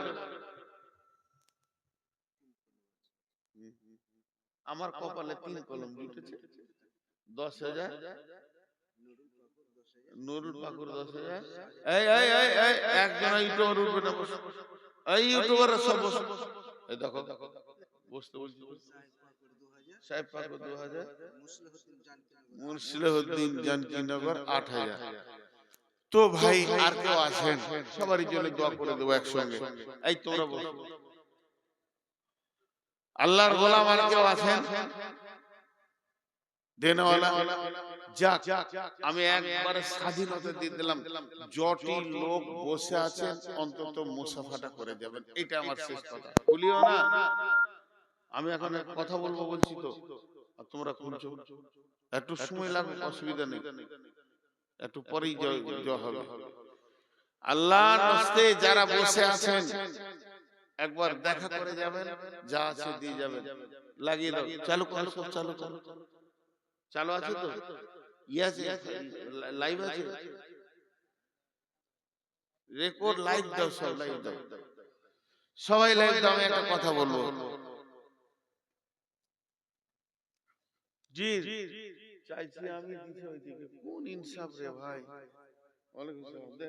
আমার কপালে 3 কলম জুটেছে, 10,000, নুরুল পাকুর 10,000। এই এই এই এই একজন ইউটিউবার উঠবে না, বসো, এই ইউটিউবাররা সব বসো, এই দেখো বসতে বলছি, সাহেব পাকুর 2,000, মুসলিহুদ্দিন জানকীনগর 8,000। তো ভাই আর কেউ আছেন? সবারই জন্য দোয়া করে দেবো একসঙ্গে। এই তোমরা বসো, আল্লাহর গোলাম আর কেউ আছেন দেনওয়ালা? যাক, আমি একবারে স্বাধীনতা দিয়ে দিলাম, যটি লোক বসে আছেন অন্তত মুসাফাটা করে যাবেন, এটা আমার শেষ কথা। বলিও না, আমি এখন কথা বলবো বলছি তো, আর তোমরা শুনছো, একটু সময় লাগবে, অসুবিধা নেই, একটু পরেই হবে। আল্লাহর রাস্তায় যারা বসে আছেন একবার দেখা করে যাবেন, যা আছে দিয়ে যাবেন, লাগিয়ে দাও, চালু করো, সব চালু করো, চালু আছে তো, আছে লাইভ আছে, রেকর্ড লাইভ দাও, সব লাইভ দাও, সবাই লাইভ দাও। আমি একটা কথা বলবো, জি চাইছি আমি দিতে, ওইদিকে কোন ইনসাফ রে ভাই, ওয়ালাইকুম আসসালাম, দে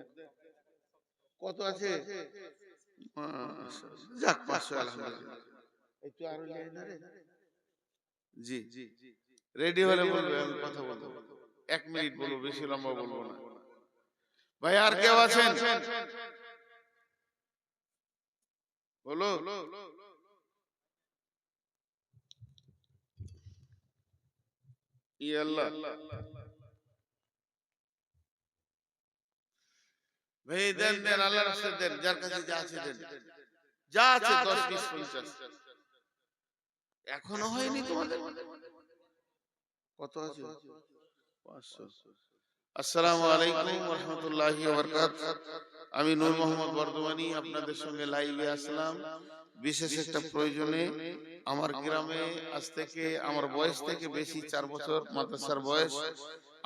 কত আছে, যাক 500, আলহামদুলিল্লাহ, একটু আরো নিয়ে না রে, জি রেডি হলে বলবে, আমি কথা বলবো, 1 মিনিট বলবো, বেশি লম্বা বলবো না। ভাই আর কেউ আছেন? বলো, ই আল্লাহ, ভাই দেন দেন, আল্লাহর রাস্তায় দেন, যার কাছে যা আছে দেন, যা আছে 10, 20, 50। এখনো হয়নি তোমাদের? কত আছে? 500। আসসালামু আলাইকুম ওয়া রাহমাতুল্লাহি ওয়া বারাকাতুহু। আমি নূর মোহাম্মদ বর্ধমানী আপনাদের সঙ্গে লাইভে আসলাম বিশেষ একটা প্রয়োজনে। আমার গ্রামে আজ থেকে, আমার বয়স থেকে বেশি 4 বছর মাদ্রাসার বয়স,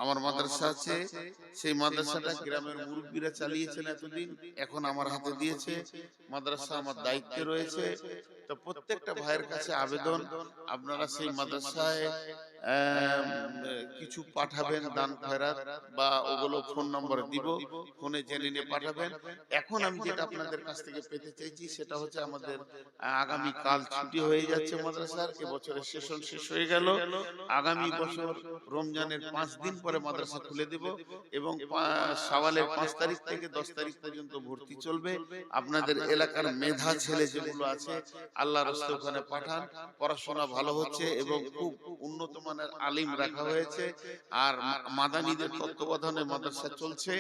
আমার মাদ্রাসা আছে, সেই মাদ্রাসাটা গ্রামের মুরব্বীরা চালিয়েছেন এতদিন, এখন আমার হাতে দিয়েছে। মাদ্রাসা আমার দায়িত্বে রয়েছে। তো প্রত্যেকটা ভাইয়ের কাছে আবেদন, আপনারা সেই মাদ্রাসায় কিছু পাঠাবেন, দান খয়রাত বা ওগুলো ফোন নম্বর দিব, ফোনে জেনে নিয়ে পাঠাবেন। এখন আমি যেটা আপনাদের কাছ থেকে পেতে চাইছি সেটা হচ্ছে, আমাদের আগামী কাল ছুটি হয়ে যাচ্ছে মাদ্রাসার, এবছরের সেশন শেষ হয়ে গেল। আগামী বছর রমজানের 5 দিন পরে মাদ্রাসা খুলে দেব, এবং শাওয়ালের 5 তারিখ থেকে 10 তারিখ পর্যন্ত ভর্তি চলবে। আপনাদের এলাকার মেধা ছেলে যেগুলো আছে, আল্লাহর রাস্তায় ওখানে পাঠান। পড়াশোনা ভালো হচ্ছে এবং খুব উন্নত মানের আলিম রাখা হয়েছে, আর মাদানীদের তত্ত্বাবধানে মাদ্রাসা চলছে।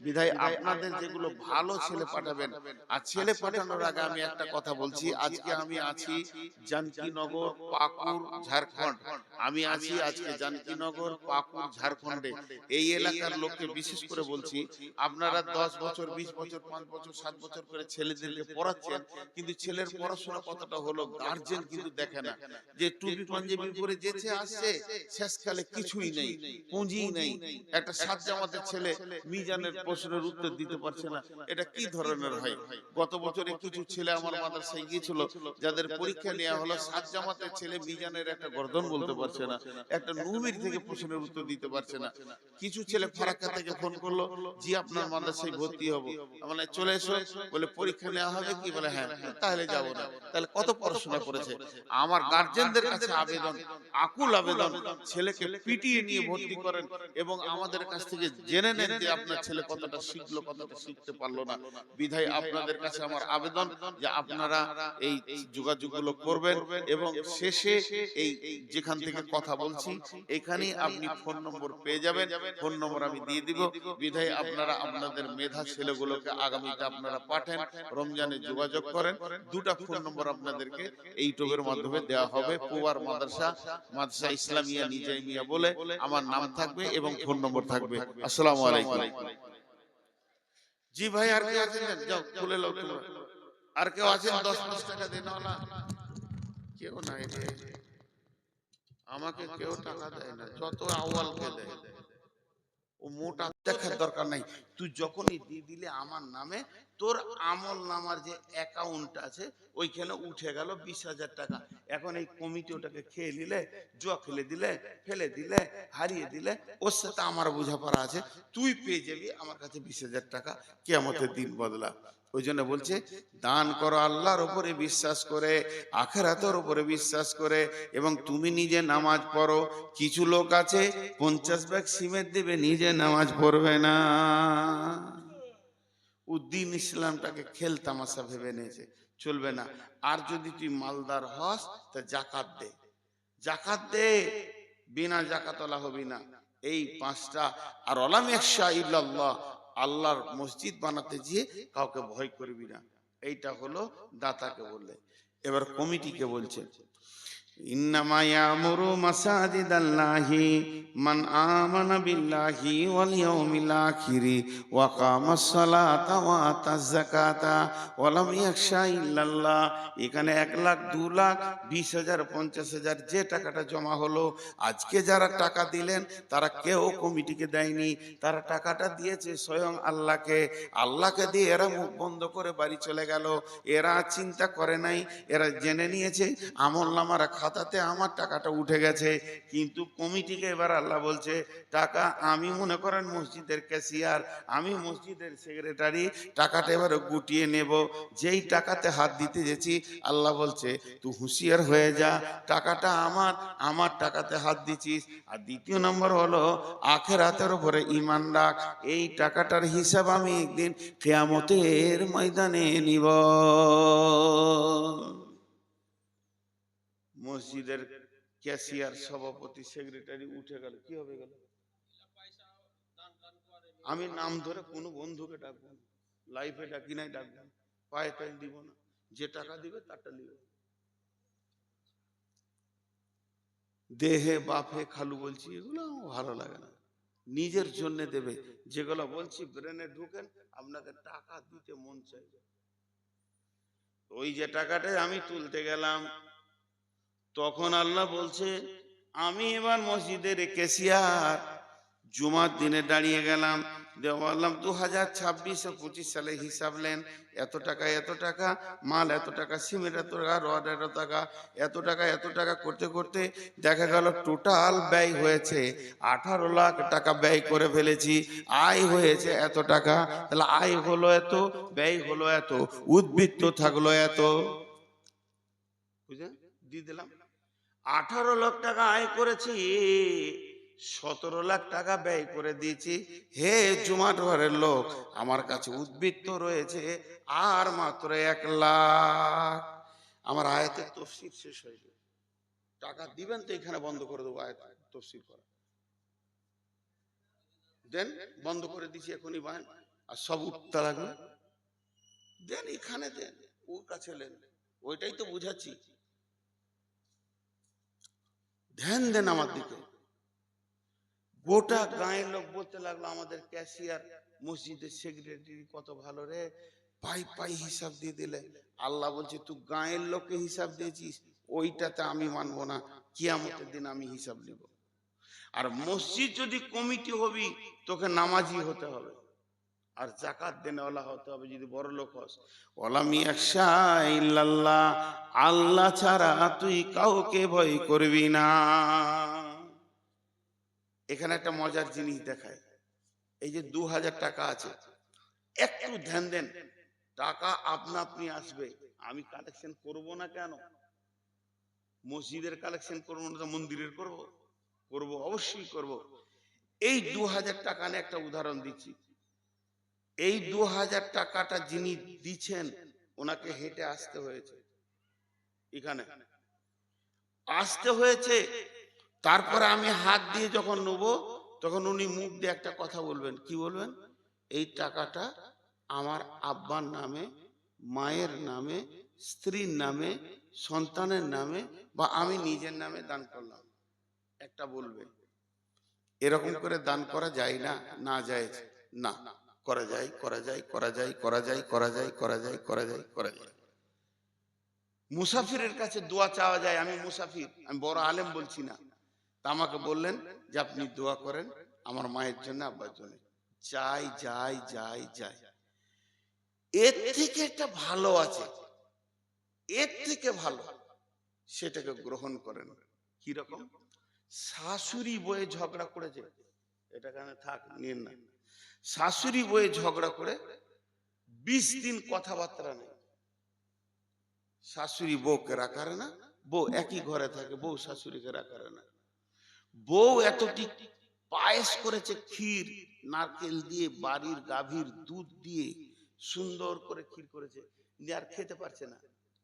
বিধায় আপনাদের যেগুলো ভালো ছেলে পাঠাবেন। আর ছেলে পাঠানোর আগে আমি একটা কথা বলছি, আজকে আমি আছি জানকীনগর, পাকুড়, ঝাড়খণ্ড। আমি আছি আজকে জানকীনগর, পাকুড়, ঝাড়খণ্ডে। এই এলাকার লোককে বিশেষ করে বলছি, আপনারা 10 বছর, 20 বছর, 5 বছর, 7 বছর করে ছেলেদেরকে পড়াচ্ছেন, কিন্তু ছেলের পড়াশোনা কতটা হলো গার্জেন কিন্তু দেখে না। যে টুপি পাঞ্জাবি পরে যেছে আসছে, শেষকালে কিছুই নেই, পুঁজি নেই। একটা 7 জামাতের ছেলে মিজানের প্রশ্নের উত্তর দিতে পারছে না, এটা কি ধরনের হয়? গত বছরে কিছু ছেলে আমার মাদ্রাসায় গিয়েছিল, যাদের পরীক্ষা নেওয়া হলো, 7 জামাতের ছেলে মিজানের একটা গর্দন বলতে পারছে না, একটা নুমির থেকে প্রশ্নের উত্তর দিতে পারছে না। কিছু ছেলে ফারাক্কা থেকে ফোন করলো, জি আপনার মাদ্রাসায় ভর্তি হব। মানে চলে এসো, বলে পরীক্ষা নেওয়া হবে কি? বলে হ্যাঁ। তাহলে যাবো না। তাহলে কত পড়াশোনা করেছে? আমার গার্জেনদের কাছে আবেদন, আকুল আবেদন, ছেলেকে পিটিয়ে নিয়ে ভর্তি করেন এবং আমাদের কাছ থেকে জেনে নেন যে আপনার ছেলে কতটা শিখলো, কতটা শিখতে পারলো না। বিধায় আপনাদের কাছে আমার আবেদন যে আপনারা এই যোগাযোগগুলো করবেন, এবং শেষে এই যেখান থেকে কথা বলছি এখানেই আপনি ফোন নম্বর পেয়ে যাবেন। ফোন নম্বর আমি দিয়ে দিব। বিধায় আপনারা আপনাদের মেধা ছেলেগুলোকে আগামীতে আপনারা পাঠান, রমজানে যোগাযোগ করেন। দুটা ফোন নম্বর আপনাদেরকে এই ইউটিউবের মাধ্যমে দেওয়া হবে। পুয়ার মাদ্রাসা ইসলামিয়া নিজামিয়া বলে আমার নাম থাকবে এবং ফোন নম্বর থাকবে। আসসালামু আলাইকুম। জি ভাই, আর কেউ আছেন? যাও খুলে লাও তোমরা। আর কেউ আছেন 10-5 টাকা দিন না? কেউ নাই রে, আমাকে কেউ টাকা দেয় না, যত আওয়ালকে দেয়। ও মোটা দেখার দরকার নাই, তুই যখনই দিয়ে দিলে আমার নামে, তোর আমল নামার যে অ্যাকাউন্ট আছে ওইখানে উঠে গেল 20,000 টাকা। এখন এই কমিটি ওটাকে খেয়ে নিলে, জুয়া খেলে দিলে, ফেলে দিলে, হারিয়ে দিলে, ওর সাথে আমার বোঝাপড়া আছে, তুই পেয়ে যাবি আমার কাছে 20,000 টাকা কিয়ামতের দিন বদলা। ওই জন্য বলছে, দান করো আল্লাহর উপরে বিশ্বাস করে, আখিরাতের উপরে বিশ্বাস করে, এবং তুমি নিজে নামাজ পড়ো। কিছু লোক আছে 50 ব্যাগ সিমেন্ট দিবে, নিজে নামাজ পড়বে না। উদ্দিন ইসলামটাকে খেল তামাশা ভেবে নিয়েছে, চলবে না। আর যদি তুই মালদার হস তা জাকাত দে, জাকাত দে, বিনা জাকাতওয়ালা হবি না। এই 5টা। আর ওয়ালাম ইয়াখশা ইল্লাল্লাহ, আল্লাহর মসজিদ বানাতে গিয়ে কাউকে ভয় করবি না। এইটা হলো দাতাকে বললে। এবার কমিটিকে বলছে, ইন্নামা ইয়ামুরু মাসাজিদাল্লাহি মান আমানা বিল্লাহি ওয়াল ইয়াউমিল আখিরি ওয়া কামাস সালাতা ওয়া আতাজ যাকাতা ওয়া লাম ইয়াখশা ইল্লাল্লাহ। এখানে 1 লাখ, 2 লাখ, 20,000, 50,000 যে টাকাটা জমা হলো, আজকে যারা টাকা দিলেন তারা কেউ কমিটিকে দেয়নি, তারা টাকাটা দিয়েছে স্বয়ং আল্লাহকে। আল্লাহকে দিয়ে এরা মুখ বন্ধ করে বাড়ি চলে গেল। এরা চিন্তা করে নাই, এরা জেনে নিয়েছে আমলনামার খাতাতে আমার টাকাটা উঠে গেছে। কিন্তু কমিটিকে এবার আল্লাহ বলছে, টাকা আমি মনে করেন মসজিদের ক্যাশিয়ার, আমি মসজিদের সেক্রেটারি, টাকাটা এবার গুটিয়ে নেব। যেই টাকাতে হাত দিতে গেছি, আল্লাহ বলছে তুই হুঁশিয়ার হয়ে যা, টাকাটা আমার টাকাতে হাত দিছিস। আর দ্বিতীয় নম্বর হলো, আখিরাতের উপরে ঈমান রাখ। এই টাকাটার হিসাব আমি একদিন কিয়ামতের ময়দানে নিব। মসজিদের ক্যাশিয়ার, সভাপতি, সেক্রেটারি উঠে গেল, কি হবে গেল? আমি নাম ধরে কোনো বন্ধুকে ডাকবো না, লাইফে ডাকি নাই, ডাকবো, পায়ে তেল দিব না, যে টাকা দিবে তারটা নিব। দেহে বাপে খালু বলছি, এগুলো আমার ভালো লাগে না। নিজের জন্য দেবে, যেগুলো বলছি ব্রেনে ঢুকেন, আপনাকে টাকা দিতে মন চাইবে। ওই যে টাকাটা আমি তুলতে গেলাম, তখন আল্লাহ বলছে আমি এবার মসজিদের ক্যাশিয়ার, জুমার দিনে দাঁড়িয়ে গেলাম, দিয়ে বললাম 2026-25 সালে হিসাব নেন, এত টাকা এত টাকা মাল, এত টাকা সিমেন্ট, এত টাকা রড, এত টাকা করতে করতে দেখা গেল টোটাল ব্যয় হয়েছে 18 লাখ টাকা ব্যয় করে ফেলেছি। আয় হয়েছে এত টাকা, তাহলে আয় হলো এত, ব্যয় হলো এত, উদ্বৃত্ত থাকলো এত। বুঝলেন? দিয়ে দিলাম। 18 লাখ টাকা আয় করেছি, 17 লাখ টাকা ব্যয় করে দিয়েছি। হে জুমার ঘরের লোক, আমার কাছে উদ্বৃত্ত রয়েছে আর মাত্র 1 লাখ। আমার আয়াতের তফসির শেষ হয়ে যাবে। টাকা দিবেন তো এখানে বন্ধ করে দেবো আয়াত তফসির করা। দেন, বন্ধ করে দিছি এখনই বান, আর সব উঠতে লাগবে। দেন এখানে দেন, ওর কাছে নেন, ওইটাই তো বুঝাচ্ছি। ধ্যান দেন আমার দিকে। গোটা গাঁয়ের লোক বলতে লাগলো আমাদের ক্যাশিয়ার, মসজিদের সেক্রেটারি কত ভালো রে, পাই পাই হিসাব দিয়ে দিলে। আল্লাহ বলছে তুই গাঁয়ের লোককে হিসাব দিয়েছিস, ওইটাতে আমি মানবো না, কিয়ামতের দিন আমি হিসাব নেব। আর মসজিদ যদি কমিটি হবি, তোকে নামাজি হতে হবে আর জাকাত দেনেওয়ালা হতে হবে যদি বড় লোক হস। ওয়ালাম ইয়াখশা ইল্লাল্লাহ, আল্লাহ ছাড়া তুই কাউকে ভয় করবি না। এখানে একটা মজার জিনিস দেখায়, এই যে 2000 টাকা আছে, একটু ধ্যান দেন, টাকা আপনা আপনি আসবে। আমি কালেকশন করব না কেন? মসজিদের কালেকশন করবো না তো মন্দিরের করব? করব, অবশ্যই করব। এই 2000 টাকা নিয়ে একটা উদাহরণ দিচ্ছি। এই 2000 টাকাটা যিনি দিচ্ছেন, ওনাকে হেঁটে আসতে হয়েছে, এখানে আসতে হয়েছে। তারপরে আমি হাত দিয়ে যখন নেব, তখন উনি মুখ দিয়ে একটা কথা বলবেন। কি বলবেন? এই টাকাটা আমার আব্বার নামে, মায়ের নামে, স্ত্রীর নামে, সন্তানের নামে বা আমি নিজের নামে দান করলাম, একটা বলবে। এরকম করে দান করা যায় না? না যায় না, করা যায়, করা যায়, করা যায়, করা যায়, করা যায়, করা যায়, করা যায়, করা যায়। মুসাফিরের কাছে দোয়া চাওয়া যায়। আমি মুসাফির, আমি বড় আলেম বলছি না। তা আমাকে বললেন যে আপনি দোয়া করেন আমার মায়ের জন্য, আব্বার জন্য। যাই যাই যাই যাই। এর থেকে একটা ভালো আছে, এর থেকে ভালো, সেটাকে গ্রহণ করেন। কি রকম? শাশুড়ি বয়ে ঝগড়া করেছে, এটা কেন থাক, নিন না। শাশুড়ি বয়ে ঝগড়া করে 20 দিন কথাবার্তা নেই। শাশুড়ি বউকে রাখারে না, বউ একই ঘরে থাকে, বউ শাশুড়িকে রাখারে না। বউ এতটি পায়েস করেছে, ক্ষীর, নারকেল দিয়ে, বাড়ির গাভীর দুধ দিয়ে সুন্দর করে ক্ষীর করেছে, আর খেতে পারছে না।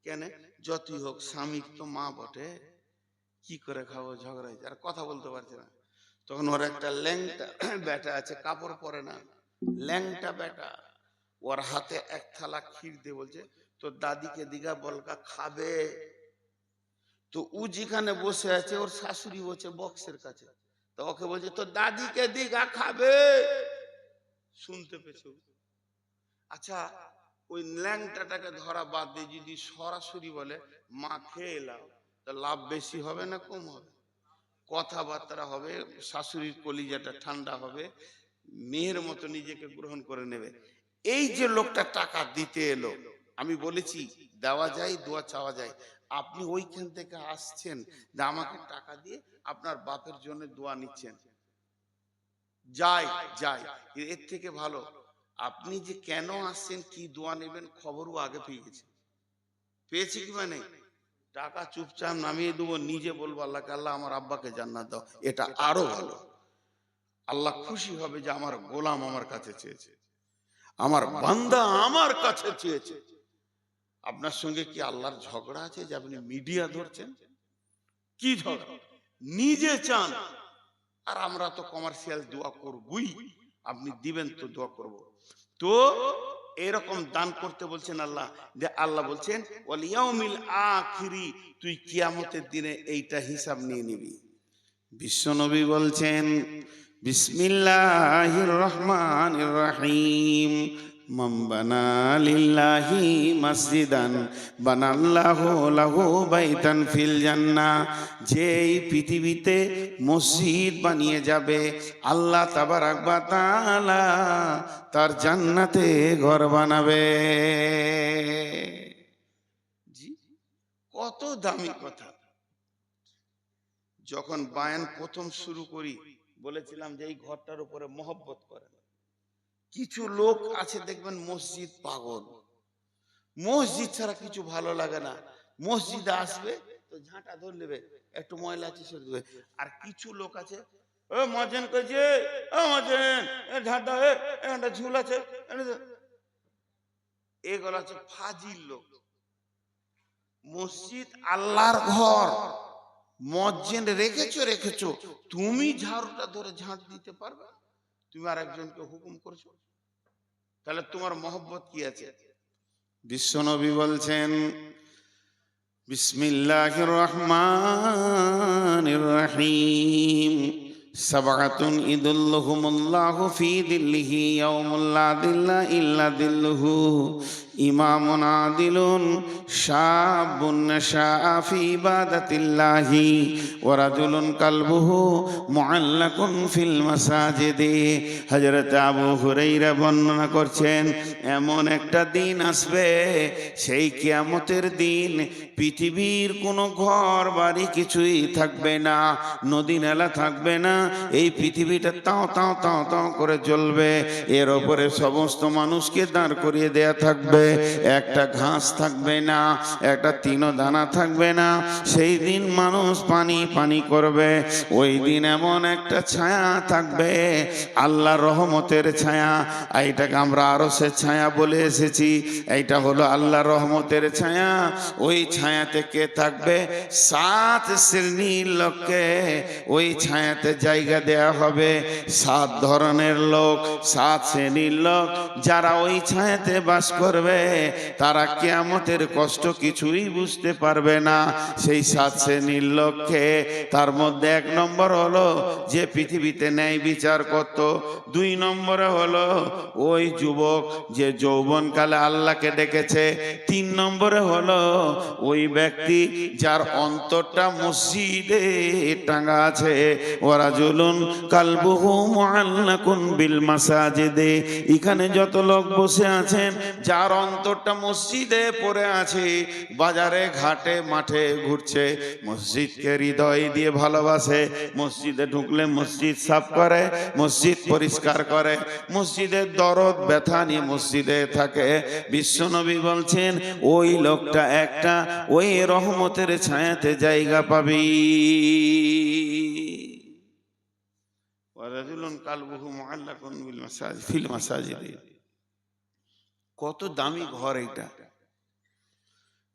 কেন? যতই হোক স্বামীর তো মা বটে, কি করে খাবো, ঝগড়া হয়েছে, আর কথা বলতে পারছে না। তখন ওর একটা ল্যাংটা বেটা আছে, কাপড় পরে না, ল্যাংটা বেটা, ওর হাতে 1 থালা ক্ষীর দিয়ে বলছে তোর দাদিকে দিঘা বলকা খাবে। তো ও যেখানে বসে আছে, ওর শাশুড়ি বসে বক্সের কাছে, তো ওকে বলছে তোর দাদিকে দিঘা খাবে। শুনতে পেছো? আচ্ছা, ওই ল্যাংটাটাকে ধরা বাদ দিয়ে যদি সরাসরি বলে মা খেয়ে এলাম, তা লাভ বেশি হবে না কম হবে? কথাবার্তা হবে, শাশুড়ির কলিজাটা ঠান্ডা হবে, মেয়ের মতো নিজেকে গ্রহণ করে নেবে। এই যে লোকটা টাকা দিতে এলো, আমি বলেছি দেওয়া যায়, দোয়া চাওয়া যায়। আপনি ওইখান থেকে আসছেন যে আমাকে টাকা দিয়ে আপনার বাপের জন্য দোয়া নিচ্ছেন, যাই যাই। এর থেকে ভালো আপনি যে কেন আসছেন, কি দোয়া নেবেন, খবরও আগে পেয়ে গেছে। পেয়েছে কি মানে? টাকা চুপচাপ নামিয়ে দেবো, নিজে বলবো আল্লাহকে, আল্লাহ আমার আব্বাকে জান্নাত দাও, এটা আরো ভালো। আল্লাহ খুশি হবে যে আমার গোলাম আমার কাছে চেয়েছে, আমার বান্দা আমার কাছে চেয়েছে। আপনার সঙ্গে কি আল্লাহর ঝগড়া আছে যে আপনি মিডিয়া ধরছেন? কি ঝগড়া? নিজে চান, আর আমরা তো কমার্শিয়াল দোয়া করবই, আপনি দিবেন তো দোয়া করব। তো এরকম দান করতে বলছেন আল্লাহ, যে আল্লাহ বলছেন ওয়াল ইয়াউমিল আখিরি, তুই কিয়ামতের দিনে এইটা হিসাব নিয়ে নিবি। বিশ্বনবী বলছেন বিসমিল্লাহির রহমানির রহিম, মান বানা লিল্লাহি মসজিদান বানাল্লাহু লাহু বাইতান ফিল জান্নাহ, যে এই পৃথিবীতে মসজিদ বানিয়ে যাবে, আল্লাহ তাবারাক ওয়া তাআলা তার জান্নাতে ঘর বানাবে। জি, কত দামি কথা। যখন বায়ান প্রথম শুরু করি বলেছিলাম যে এই ঘরটার উপরে মহব্বত করে। কিছু লোক আছে দেখবেন মসজিদ পাগল, মসজিদ ছাড়া কিছু ভালো লাগে না, মসজিদে আসবে তো ঝাঁটা ধরে নেবে, একটু ময়লা আছে সরে দেবে। আর কিছু লোক আছে, ও মজেন কইছে, ও মজেন এ ঝাঁটা একটা ঝুল আছে, এগুলো হচ্ছে ফাজিল লোক। মসজিদ আল্লাহর ঘর, মসজিদ রেখেছো, তুমি ঝাড়ুটা ধরে ঝাঁট দিতে পারবে? তুমি আর একজনকে হুকুম করছো, তাহলে তোমার মহব্বত কি আছে? বিশ্বনবী বলছেন, বিসমিল্লাহির রহমানির রহিম, সাবআতুন ইদুল্লুহুমুল্লাহু ফি দিল্লিহি ইয়াউমুল লা দিল্লা ইল্লা দিল্লুহু, ইমামুন আদিলুন, শাবুন নাশাআ ফি ইবাদাতিল্লাহি, ওয়া রাজুলুন কালবুহু মুআল্লাকুন ফিল মাসাজিদি। হযরত আবু হুরায়রা বর্ণনা করছেন, এমন একটা দিন আসবে, সেই কিয়ামতের দিন পৃথিবীর কোনো ঘর বাড়ি কিছুই থাকবে না, নদী নালা থাকবে না, এই পৃথিবীটা তাও তাও তাও তাও করে জ্বলবে। এর ওপরে সমস্ত মানুষকে দাঁড় করিয়ে দেয়া থাকবে, একটা ঘাস থাকবে না, একটা তিনো দানা থাকবে না। সেই দিন মানুষ পানি পানি করবে। ওই দিন এমন একটা ছায়া থাকবে, আল্লাহর রহমতের ছায়া। এইটাকে আমরা আরশের ছায়া বলে এসেছি, এইটা হলো আল্লাহর রহমতের ছায়া। ওই ছায়াতে কে থাকবে? 7 শ্রেণীর লোককে ওই ছায়াতে জায়গা দেয়া হবে। 7 ধরনের লোক, 7 শ্রেণীর লোক যারা ওই ছায়াতে বাস করবে, তারা কিয়ামতের কষ্ট কিছুই বুঝতে পারবে না। সেই 7 শ্রেণীর লোককে, তার মধ্যে 1 নম্বর হলো যে পৃথিবীতে ন্যায় বিচার করত। 2 নম্বরে হলো ওই যুবক যে যৌবনকালে আল্লাহকে ডেকেছে। 3 নম্বরে হলো ওই ব্যক্তি যার অন্তরটা মসজিদে টাঙা আছে। ওয়ারাজুলুন কালবুহু মুআল্লাকুন বিল মাসাজিদে। এখানে যত লোক বসে আছেন, যার অন্তরটা মসজিদে পড়ে আছে, বাজারে ঘাটে মাঠে ঘুরছে, মসজিদকে হৃদয় দিয়ে ভালোবাসে, মসজিদে ঢুকলে মসজিদ সাফ করে, মসজিদ পরিষ্কার করে, মসজিদের দরদ ব্যথা নিয়ে মসজিদে থাকে। বিশ্বনবী বলছেন, ওই লোকটা একটা ওই রহমতের ছায়াতে জায়গা পাবে। ওয়ারাজুলুন কালবুহু মুআল্লাকুন বিল মাসাজিদ ফিল মাসাজিদি। কত দামি ঘর এটা!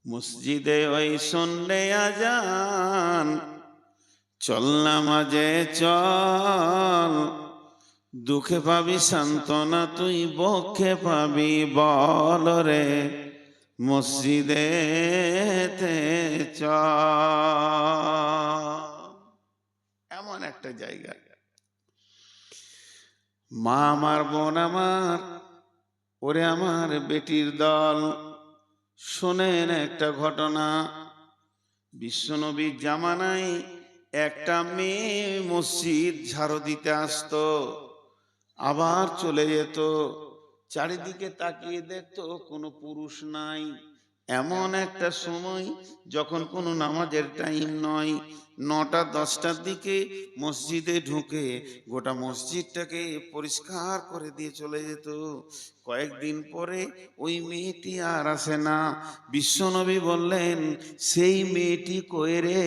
মসজিদে ওই শুনলে আজান, চল নামাজে চল, দুঃখে পাবি সান্ত্বনা তুই, বক্ষে পাবি বল রে, মসজিদেতে চল। এমন একটা জায়গা। মা আমার, বোন আমার, ওরে আমার বেটির দল, শোনেন একটা ঘটনা। বিশ্বনবীর জামানায় একটা মেয়ে মসজিদ ঝাড়ু দিতে আসতো, আবার চলে যেত। চারিদিকে তাকিয়ে দেখতো কোনো পুরুষ নাই। এমন একটা সময় যখন কোনো নামাজের টাইম নয়, 9টা-10টার দিকে মসজিদে ঢুকে গোটা মসজিদটাকে পরিষ্কার করে দিয়ে চলে যেত। কয়েকদিন পরে ওই মেয়েটি আর আসে না। বিশ্বনবী বললেন, সেই মেয়েটি কই রে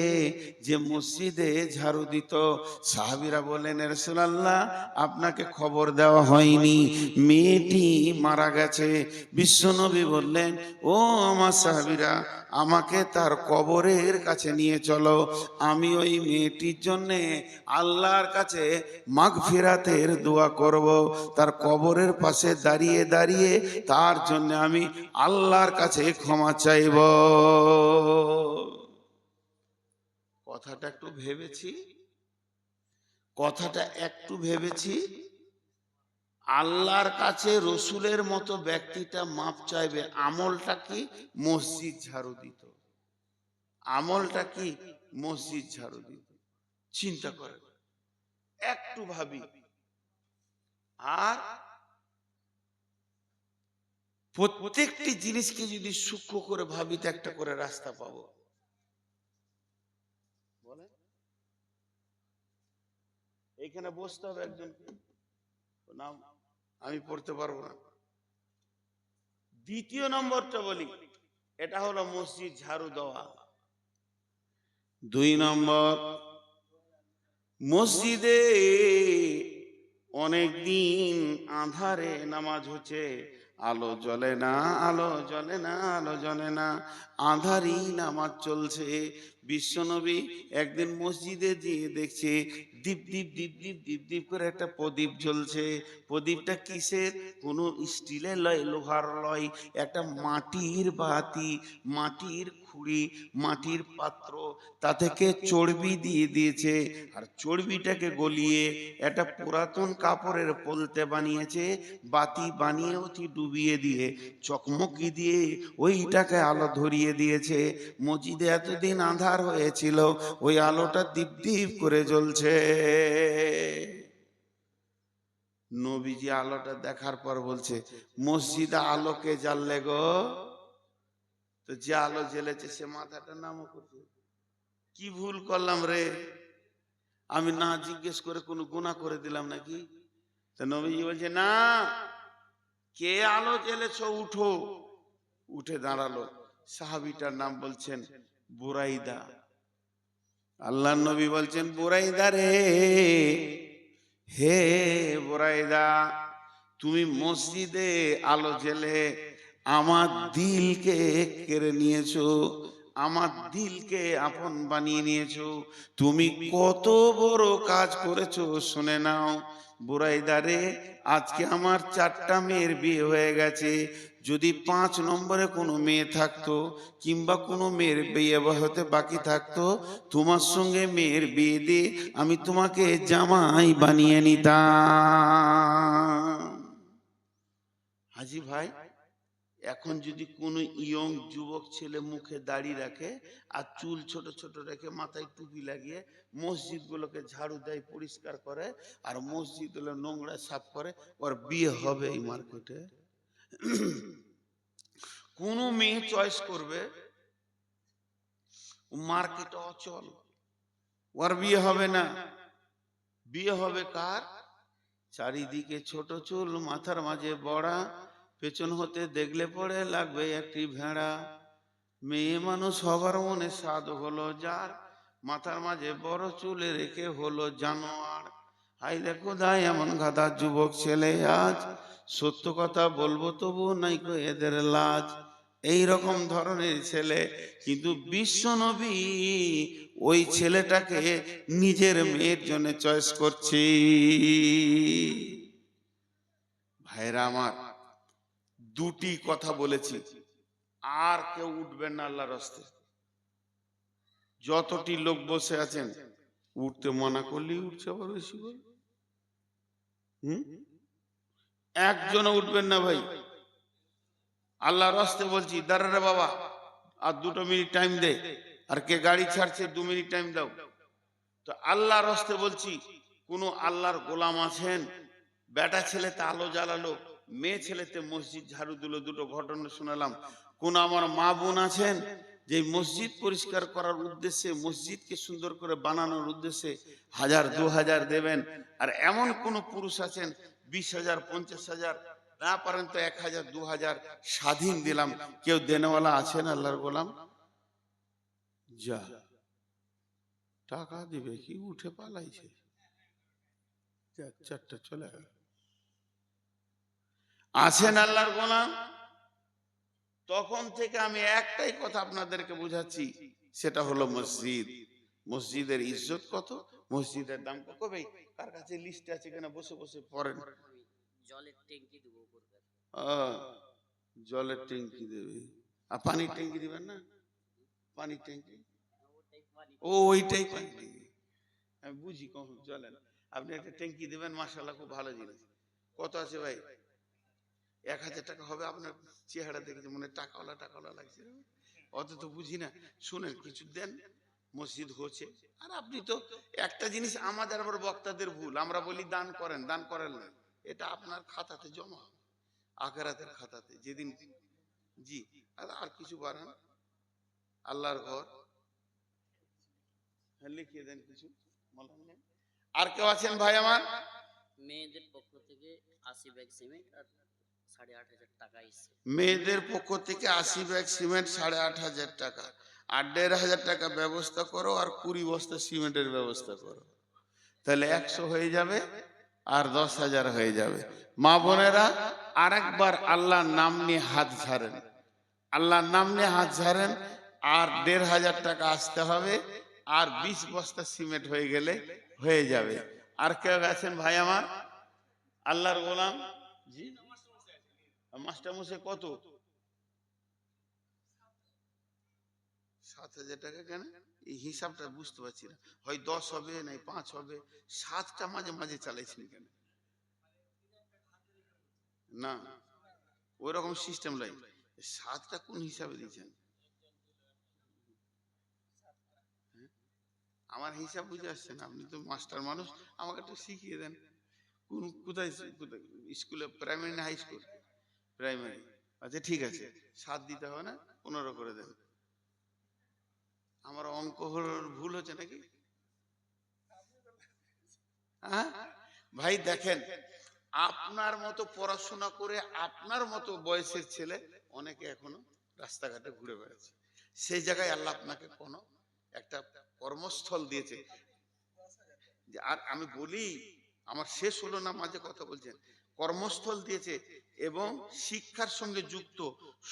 যে মসজিদে ঝাড়ু দিত? সাহাবীরা বললেন, ইয়া রাসূলুল্লাহ, আপনাকে খবর দেওয়া হয়নি, মেয়েটি মারা গেছে। বিশ্বনবী বললেন, ও আমার সাহাবীরা, আমাকে তার কবরের কাছে নিয়ে চলো, আমি ওই মেয়েটির জন্যে আল্লাহর কাছে মাগফিরাতের দোয়া করব। তার কবরের পাশে দাঁড়িয়ে দাঁড়িয়ে তার জন্য আমি আল্লাহর কাছে ক্ষমা চাইব। কথাটা একটু ভেবেছি। আল্লাহর কাছে রসুলের মতো ব্যক্তিটা মাপ চাইবে, আমলটা কি? মসজিদ ঝাড়ু দিত। আমলটা কি? মসজিদ ঝাড়ু দিত। চিন্তা করে একটু ভাবি। আর প্রত্যেকটি জিনিসকে যদি সূক্ষ্ম করে ভাবি তো একটা করে রাস্তা পাবো। বলেন, এখানে বসতে হবে একজনকে, নাম আমি পড়তে পারবো না। দ্বিতীয় নম্বরটা বলি, এটা হলো মসজিদ ঝাড়ু দেওয়া। 2 নম্বর, মসজিদে অনেক দিন আঁধারে নামাজ হচ্ছে, আলো জ্বলে না, আলো জ্বলে না, আলো জ্বলে না, আঁধারি নামাজ চলছে। বিশ্বনবী একদিন মসজিদে গিয়ে দেখছে দীপ দীপ দীপ দীপ দীপ দীপ করে একটা প্রদীপ জ্বলছে। প্রদীপটা কিসের? কোনো স্টিলের লয়, লোহার লয়, একটা মাটির বাতি, মাটির খুঁড়ি, মাটির পাত্র, তা থেকে চর্বি দিয়ে দিয়েছে। আর চর্বিটাকে গলিয়ে একটা পুরাতন কাপড়ের পলতে বানিয়েছে, বাতি বানিয়ে ওটি ডুবিয়ে দিয়ে চকমকি দিয়ে ওইটাকে আলো ধরিয়ে দিয়েছে। মসজিদে এতদিন আঁধার হয়েছিল, ওই আলোটা দীপ দীপ করে জ্বলছে। নবীজি আলোটা দেখার পর বলছে, মসজিদে আলোকে জ্বাললে গো? তো যে আলো জ্বেলেছে সে মাথাটা নামও করছে, কি ভুল করলাম রে, আমি না জিজ্ঞেস করে কোনো গুনাহ করে দিলাম নাকি? তো নবীজি বলছে, না, কে আলো জ্বেলেছো, উঠো। উঠে দাঁড়ালো। সাহাবীটার নাম বলছেন বুরাইদা। আল্লাহর নবী বলছেন, বুরাইদা রে, হে বুরাইদা, তুমি মসজিদে আলো জ্বেলে আমার দিলকে কেড়ে নিয়েছো, আমার দিলকে আপন বানিয়ে নিয়েছো। তুমি কত বড় কাজ করেছো শুনে নাও। বুরাইদা রে, আজকে আমার 4টা মেয়ের বিয়ে হয়ে গেছে। যদি 5 নম্বরে কোনো মেয়ে থাকতো, কিংবা কোনো মেয়ের বিয়ে হতে বাকি থাকতো, তোমার সঙ্গে মেয়ের বিয়ে দিয়ে আমি তোমাকে জামাই বানিয়ে নিতাম। হাজি ভাই, এখন যদি কোনো ইয়ং যুবক ছেলে মুখে দাড়ি রাখে আর চুল ছোট ছোট রেখে মাথায় টুপি লাগিয়ে মসজিদ গুলোকে ঝাড়ু দেয়, পরিষ্কার করে, আর মসজিদ গুলো নোংরা সাফ করে, ওর বিয়ে হবে এই মার্কেটে? কোন মেয়ে চয়েস করবে, মার্কেটে অচল, ওর বিয়ে হবে না। বিয়ে হবে কার? চারিদিকে ছোট চুল, মাথার মাঝে বড়া, পেছন হতে দেখলে পড়ে লাগবে একটি ভেড়া। মেয়ে মানুষ হবার মনে স্বাদ হলো যার, মাথার মাঝে বড় চুলে রেখে হলো জানোয়ার। হাই দেখো দাই এমন গাদা যুবক ছেলে আজ, সত্য কথা বলবো তবু নাই কো এদের লাজ। এই রকম ধরনের ছেলে, কিন্তু বিশ্ব নবী ওই ছেলেটাকে নিজের মেয়ের জন্য চয়েস করছি। ভাইরা আমার, 2টি কথা বলেছি, আর কেউ উঠবেন না আল্লাহর রাস্তায়। যতটি লোক বসে আছেন, উঠতে মানা করলেই উঠছে আবার বেশি করে। একজনও উঠবেন না ভাই, আল্লাহর রাস্তায় বলছি। দাঁড়া রে বাবা, আর 2 মিনিট টাইম দে। আর কে গাড়ি ছাড়ছে 2 মিনিট টাইম দাও। তো আল্লাহর রাস্তায় বলছি, কোন আল্লাহর গোলাম আছেন, বেটা ছেলেতে আলো জ্বালালো, মেয়ে ছেলেতে মসজিদ ঝাড়ু দিল, 2টো ঘটনা শোনালাম। কোন আমার মা বোন আছেন যে মসজিদ পরিষ্কার করার উদ্দেশ্যে, মসজিদকে সুন্দর করে বানানোর উদ্দেশ্যে 1000 2000 দেবেন। আর এমন কোন পুরুষ আছেন 20,000 50,000 না পারেন তো 1000 2000 স্বাধীন দিলাম, কেউ দেনেওয়ালা আছেন আল্লাহর গোলাম? যা টাকা দিবে কি, উঠে পালাইছে, 4টা চলে গেল। আছেন আল্লাহর গোলাম? তখন থেকে আমি একটাই কথা আপনাদেরকে বুঝাচ্ছি, সেটা হলো মসজিদ। মসজিদের ইজ্জত কত, মসজিদের দাম কত। ভাই কার কাছে লিস্ট আছে কিনা বসে বসে পড়েন। জলের ট্যাঙ্কি দেবো উপরকার। জলের ট্যাঙ্কি দেবে, আর পানির ট্যাঙ্কি দিবেন না? পানির ট্যাঙ্কি, ও ওইটাই পানি ট্যাঙ্কি। আমি বুঝি কখন চলেন, আপনি একটা ট্যাঙ্কি দেবেন, মাশাআল্লাহ খুব ভালো জিনিস। কত আছে ভাই? 1000 টাকা হবে। আপনার চেহারা দেখেছি মনে হয় টাকাওয়ালা টাকাওয়ালা লাগছে। অত তো বুঝি না। শুনেন, কিছু দেন, মসজিদ হচ্ছে। আর আপনি তো একটা জিনিস, আমাদের আবার বক্তাদের ভুল, আমরা বলি দান করেন, দান করেন না। এটা আপনার খাতাতে জমা হবে, আখেরাতের খাতাতে যেদিন। জি, আর কিছু বাড়ান, আল্লাহর ঘর লিখিয়ে দেন কিছু। আর কেউ আছেন ভাই আমার? মেয়েদের পক্ষ থেকে 80 ব্যাগ সিমেন্ট আর 8,500 টাকা এসছে। মেয়েদের পক্ষ থেকে 80 ব্যাগ সিমেন্ট 8,500 টাকা, আর 1,500 টাকা ব্যবস্থা করো, আর 20 বস্তা সিমেন্টের ব্যবস্থা করো। তাহলে 100 হয়ে যাবে, আর 10,000 হয়ে যাবে। মা বোনেরা, আরেকবার আল্লাহর নাম নিয়ে হাত ঝাড়েন, আল্লাহর নাম নিয়ে হাত ঝাড়েন। আর 1,500 টাকা আসতে হবে, আর 20 বস্তা সিমেন্ট হয়ে গেলে হয়ে যাবে। আর কেউ আছেন ভাই আমার? আল্লাহর গোলাম। জি, মাস্টার মশাই কত? 7,000 টাকা। কেন এই হিসাবটা বুঝতে পারছি না। হয় 10 হবে, নাই 5 হবে, 7টা মাঝে মাঝে চালাইছেন কেন? না, ওই রকম সিস্টেম নাই। 7টা কোন হিসাবে দিয়েছেন? আমার হিসাব বুঝে আসছে না। আপনি তো মাস্টার মানুষ, আমাকে একটু শিখিয়ে দেন। কোন কোথায় কোথায় স্কুলে, প্রাইমারি না হাই স্কুল? প্রাইমারি। আচ্ছা ঠিক আছে, 7 দিতে হবে না, 15 করে দেন। আমার অঙ্ক ভুল হচ্ছে নাকি? হ্যাঁ ভাই, দেখেন, আপনার মতো পড়াশোনা করে আপনার মতো বয়সের ছেলে অনেকে এখনো রাস্তাঘাটে ঘুরে বেড়াচ্ছে। সেই জায়গায় আল্লাহ আপনাকে কোনো একটা কর্মস্থল দিয়েছে। আর আমি বলি, আমার শেষ হলো না, মাঝে কথা বলছেন, কর্মস্থল দিয়েছে এবং শিক্ষার সঙ্গে যুক্ত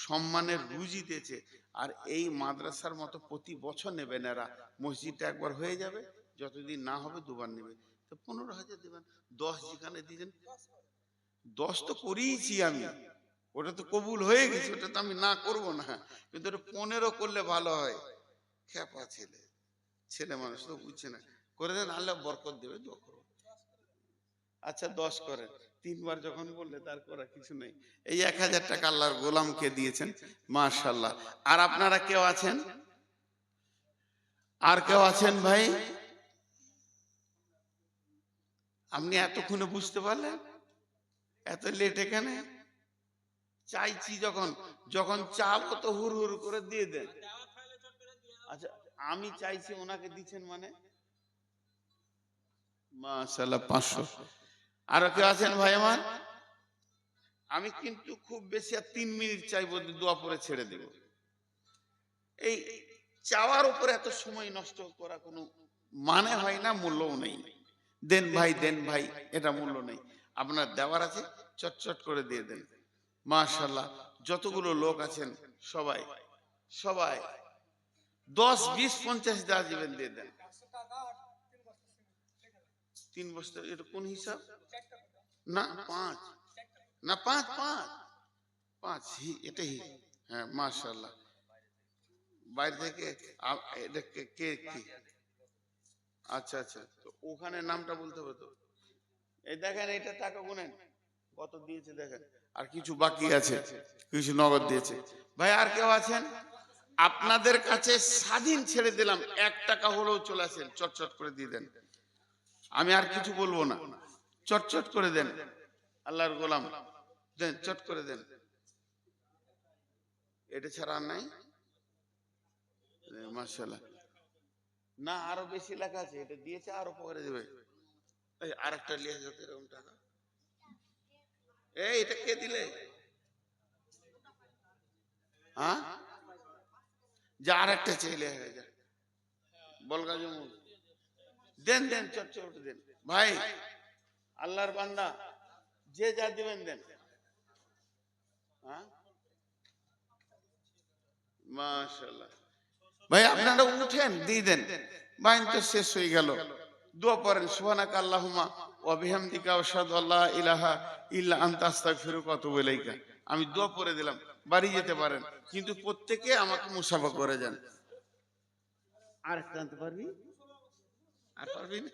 সম্মানের রুজি দিয়েছে। আর এই মাদ্রাসার মতো প্রতি বছর নেবেন এরা। মসজিদটা একবার হয়ে যাবে, যতদিন না হবে দুবার নেবে। তো 15,000 দেবেন। 10 যেখানে দিয়েছেন, 10 তো করিয়েছি আমি, ওটা তো কবুল হয়ে গেছে, ওটা তো আমি না করব না। কিন্তু ওটা 15 করলে ভালো হয়। খেপা ছেলে, ছেলে মানুষ তো বুঝছে না। করে দেন, আল্লাহ বরকত দেবে, দোয়া করো। আচ্ছা 10 করেন, 3বার যখন বললে তার করা কিছু নেই। এই 1,000 টাকা আল্লাহর গোলামকে দিয়েছেন, মাশাআল্লাহ। আর আপনারা কেউ আছেন? আর কেউ আছেন ভাই? আপনি এতক্ষণে বুঝতে পারলেন? এত লেট এখানে? চাইছি যখন, যখন চাবো তো হুর হুর করে দিয়ে দেন। আচ্ছা, আমি চাইছি, ওনাকে দিচ্ছেন মানে মাশাআল্লাহ 500। আর কেউ আছেন ভাই আমার? আমি কিন্তু খুব বেশি আর 3 মিনিট চাইবো, দোয়া পরে ছেড়ে দেব। এই চাওয়ার উপরে এত সময় নষ্ট করা কোনো মানে হয় না, মূল্যও নেই। দেন ভাই, দেন ভাই, এটা মূল্য নেই। আপনার দেওয়ার আছে, চটচট করে দিয়ে দেন। মাশাআল্লাহ, যতগুলো লোক আছেন সবাই সবাই 10, 20, 50 দেওয়া যাবেন, দিয়ে দেন। 3 বস্তা, এটা কোন হিসাব? না 5, না 5 5 5, এটাই। হ্যাঁ মাশাআল্লাহ। বাইরে থেকে এটা কে কি? আচ্ছা আচ্ছা, তো ওখানে নামটা বলতে হবে তো। এই দেখেন, এটা টাকা গুনেন কত দিয়েছে দেখেন। আর কিছু বাকি আছে, কিছু নগদ দিয়েছে। ভাই আর কেউ আছেন? আপনাদের কাছে স্বাধীন ছেড়ে দিলাম, 1 টাকা হলেও চলে আসেন, চটচট করে দিয়ে দেন। আমি আর কিছু বলবো না, চটচট করে দেন। আল্লাহর গোলাম, দেন, চট করে দেন। এটা ছাড়া আর নাই? মাশাআল্লাহ। না, আরো বেশি লেখা আছে, এটা দিয়েছে, আরো পরে দেবে। এই আরেকটা লিয়ে যেত এরকম টাকা। এই এটা কে দিলে? হ্যাঁ, যা আরেকটা চাইলে হয়ে যায়, বলগা জমু। দেন দেন, চটচট দেন ভাই, আল্লাহর বান্দা, যে যা দিবেন দেন। হ্যাঁ মাশাআল্লাহ। ভাই আপনারা উঠেন, দিয়ে দেন। বাইন তো শেষ হয়ে গেল। দোয়া পড়েন, সুবহানাকা আল্লাহুম্মা ওয়া বিহামদিকা আশহাদু আল্লা ইলাহা ইল্লা আনতা আস্তাগফিরুকা ওয়া আতুবু ইলাইকা। আমি দোয়া পড়ে দিলাম, বাড়ি যেতে পারেন, কিন্তু প্রত্যেকে আমাকে মুসাফা করে যান। আর একটা আনতে পারবি? আর পারবি না?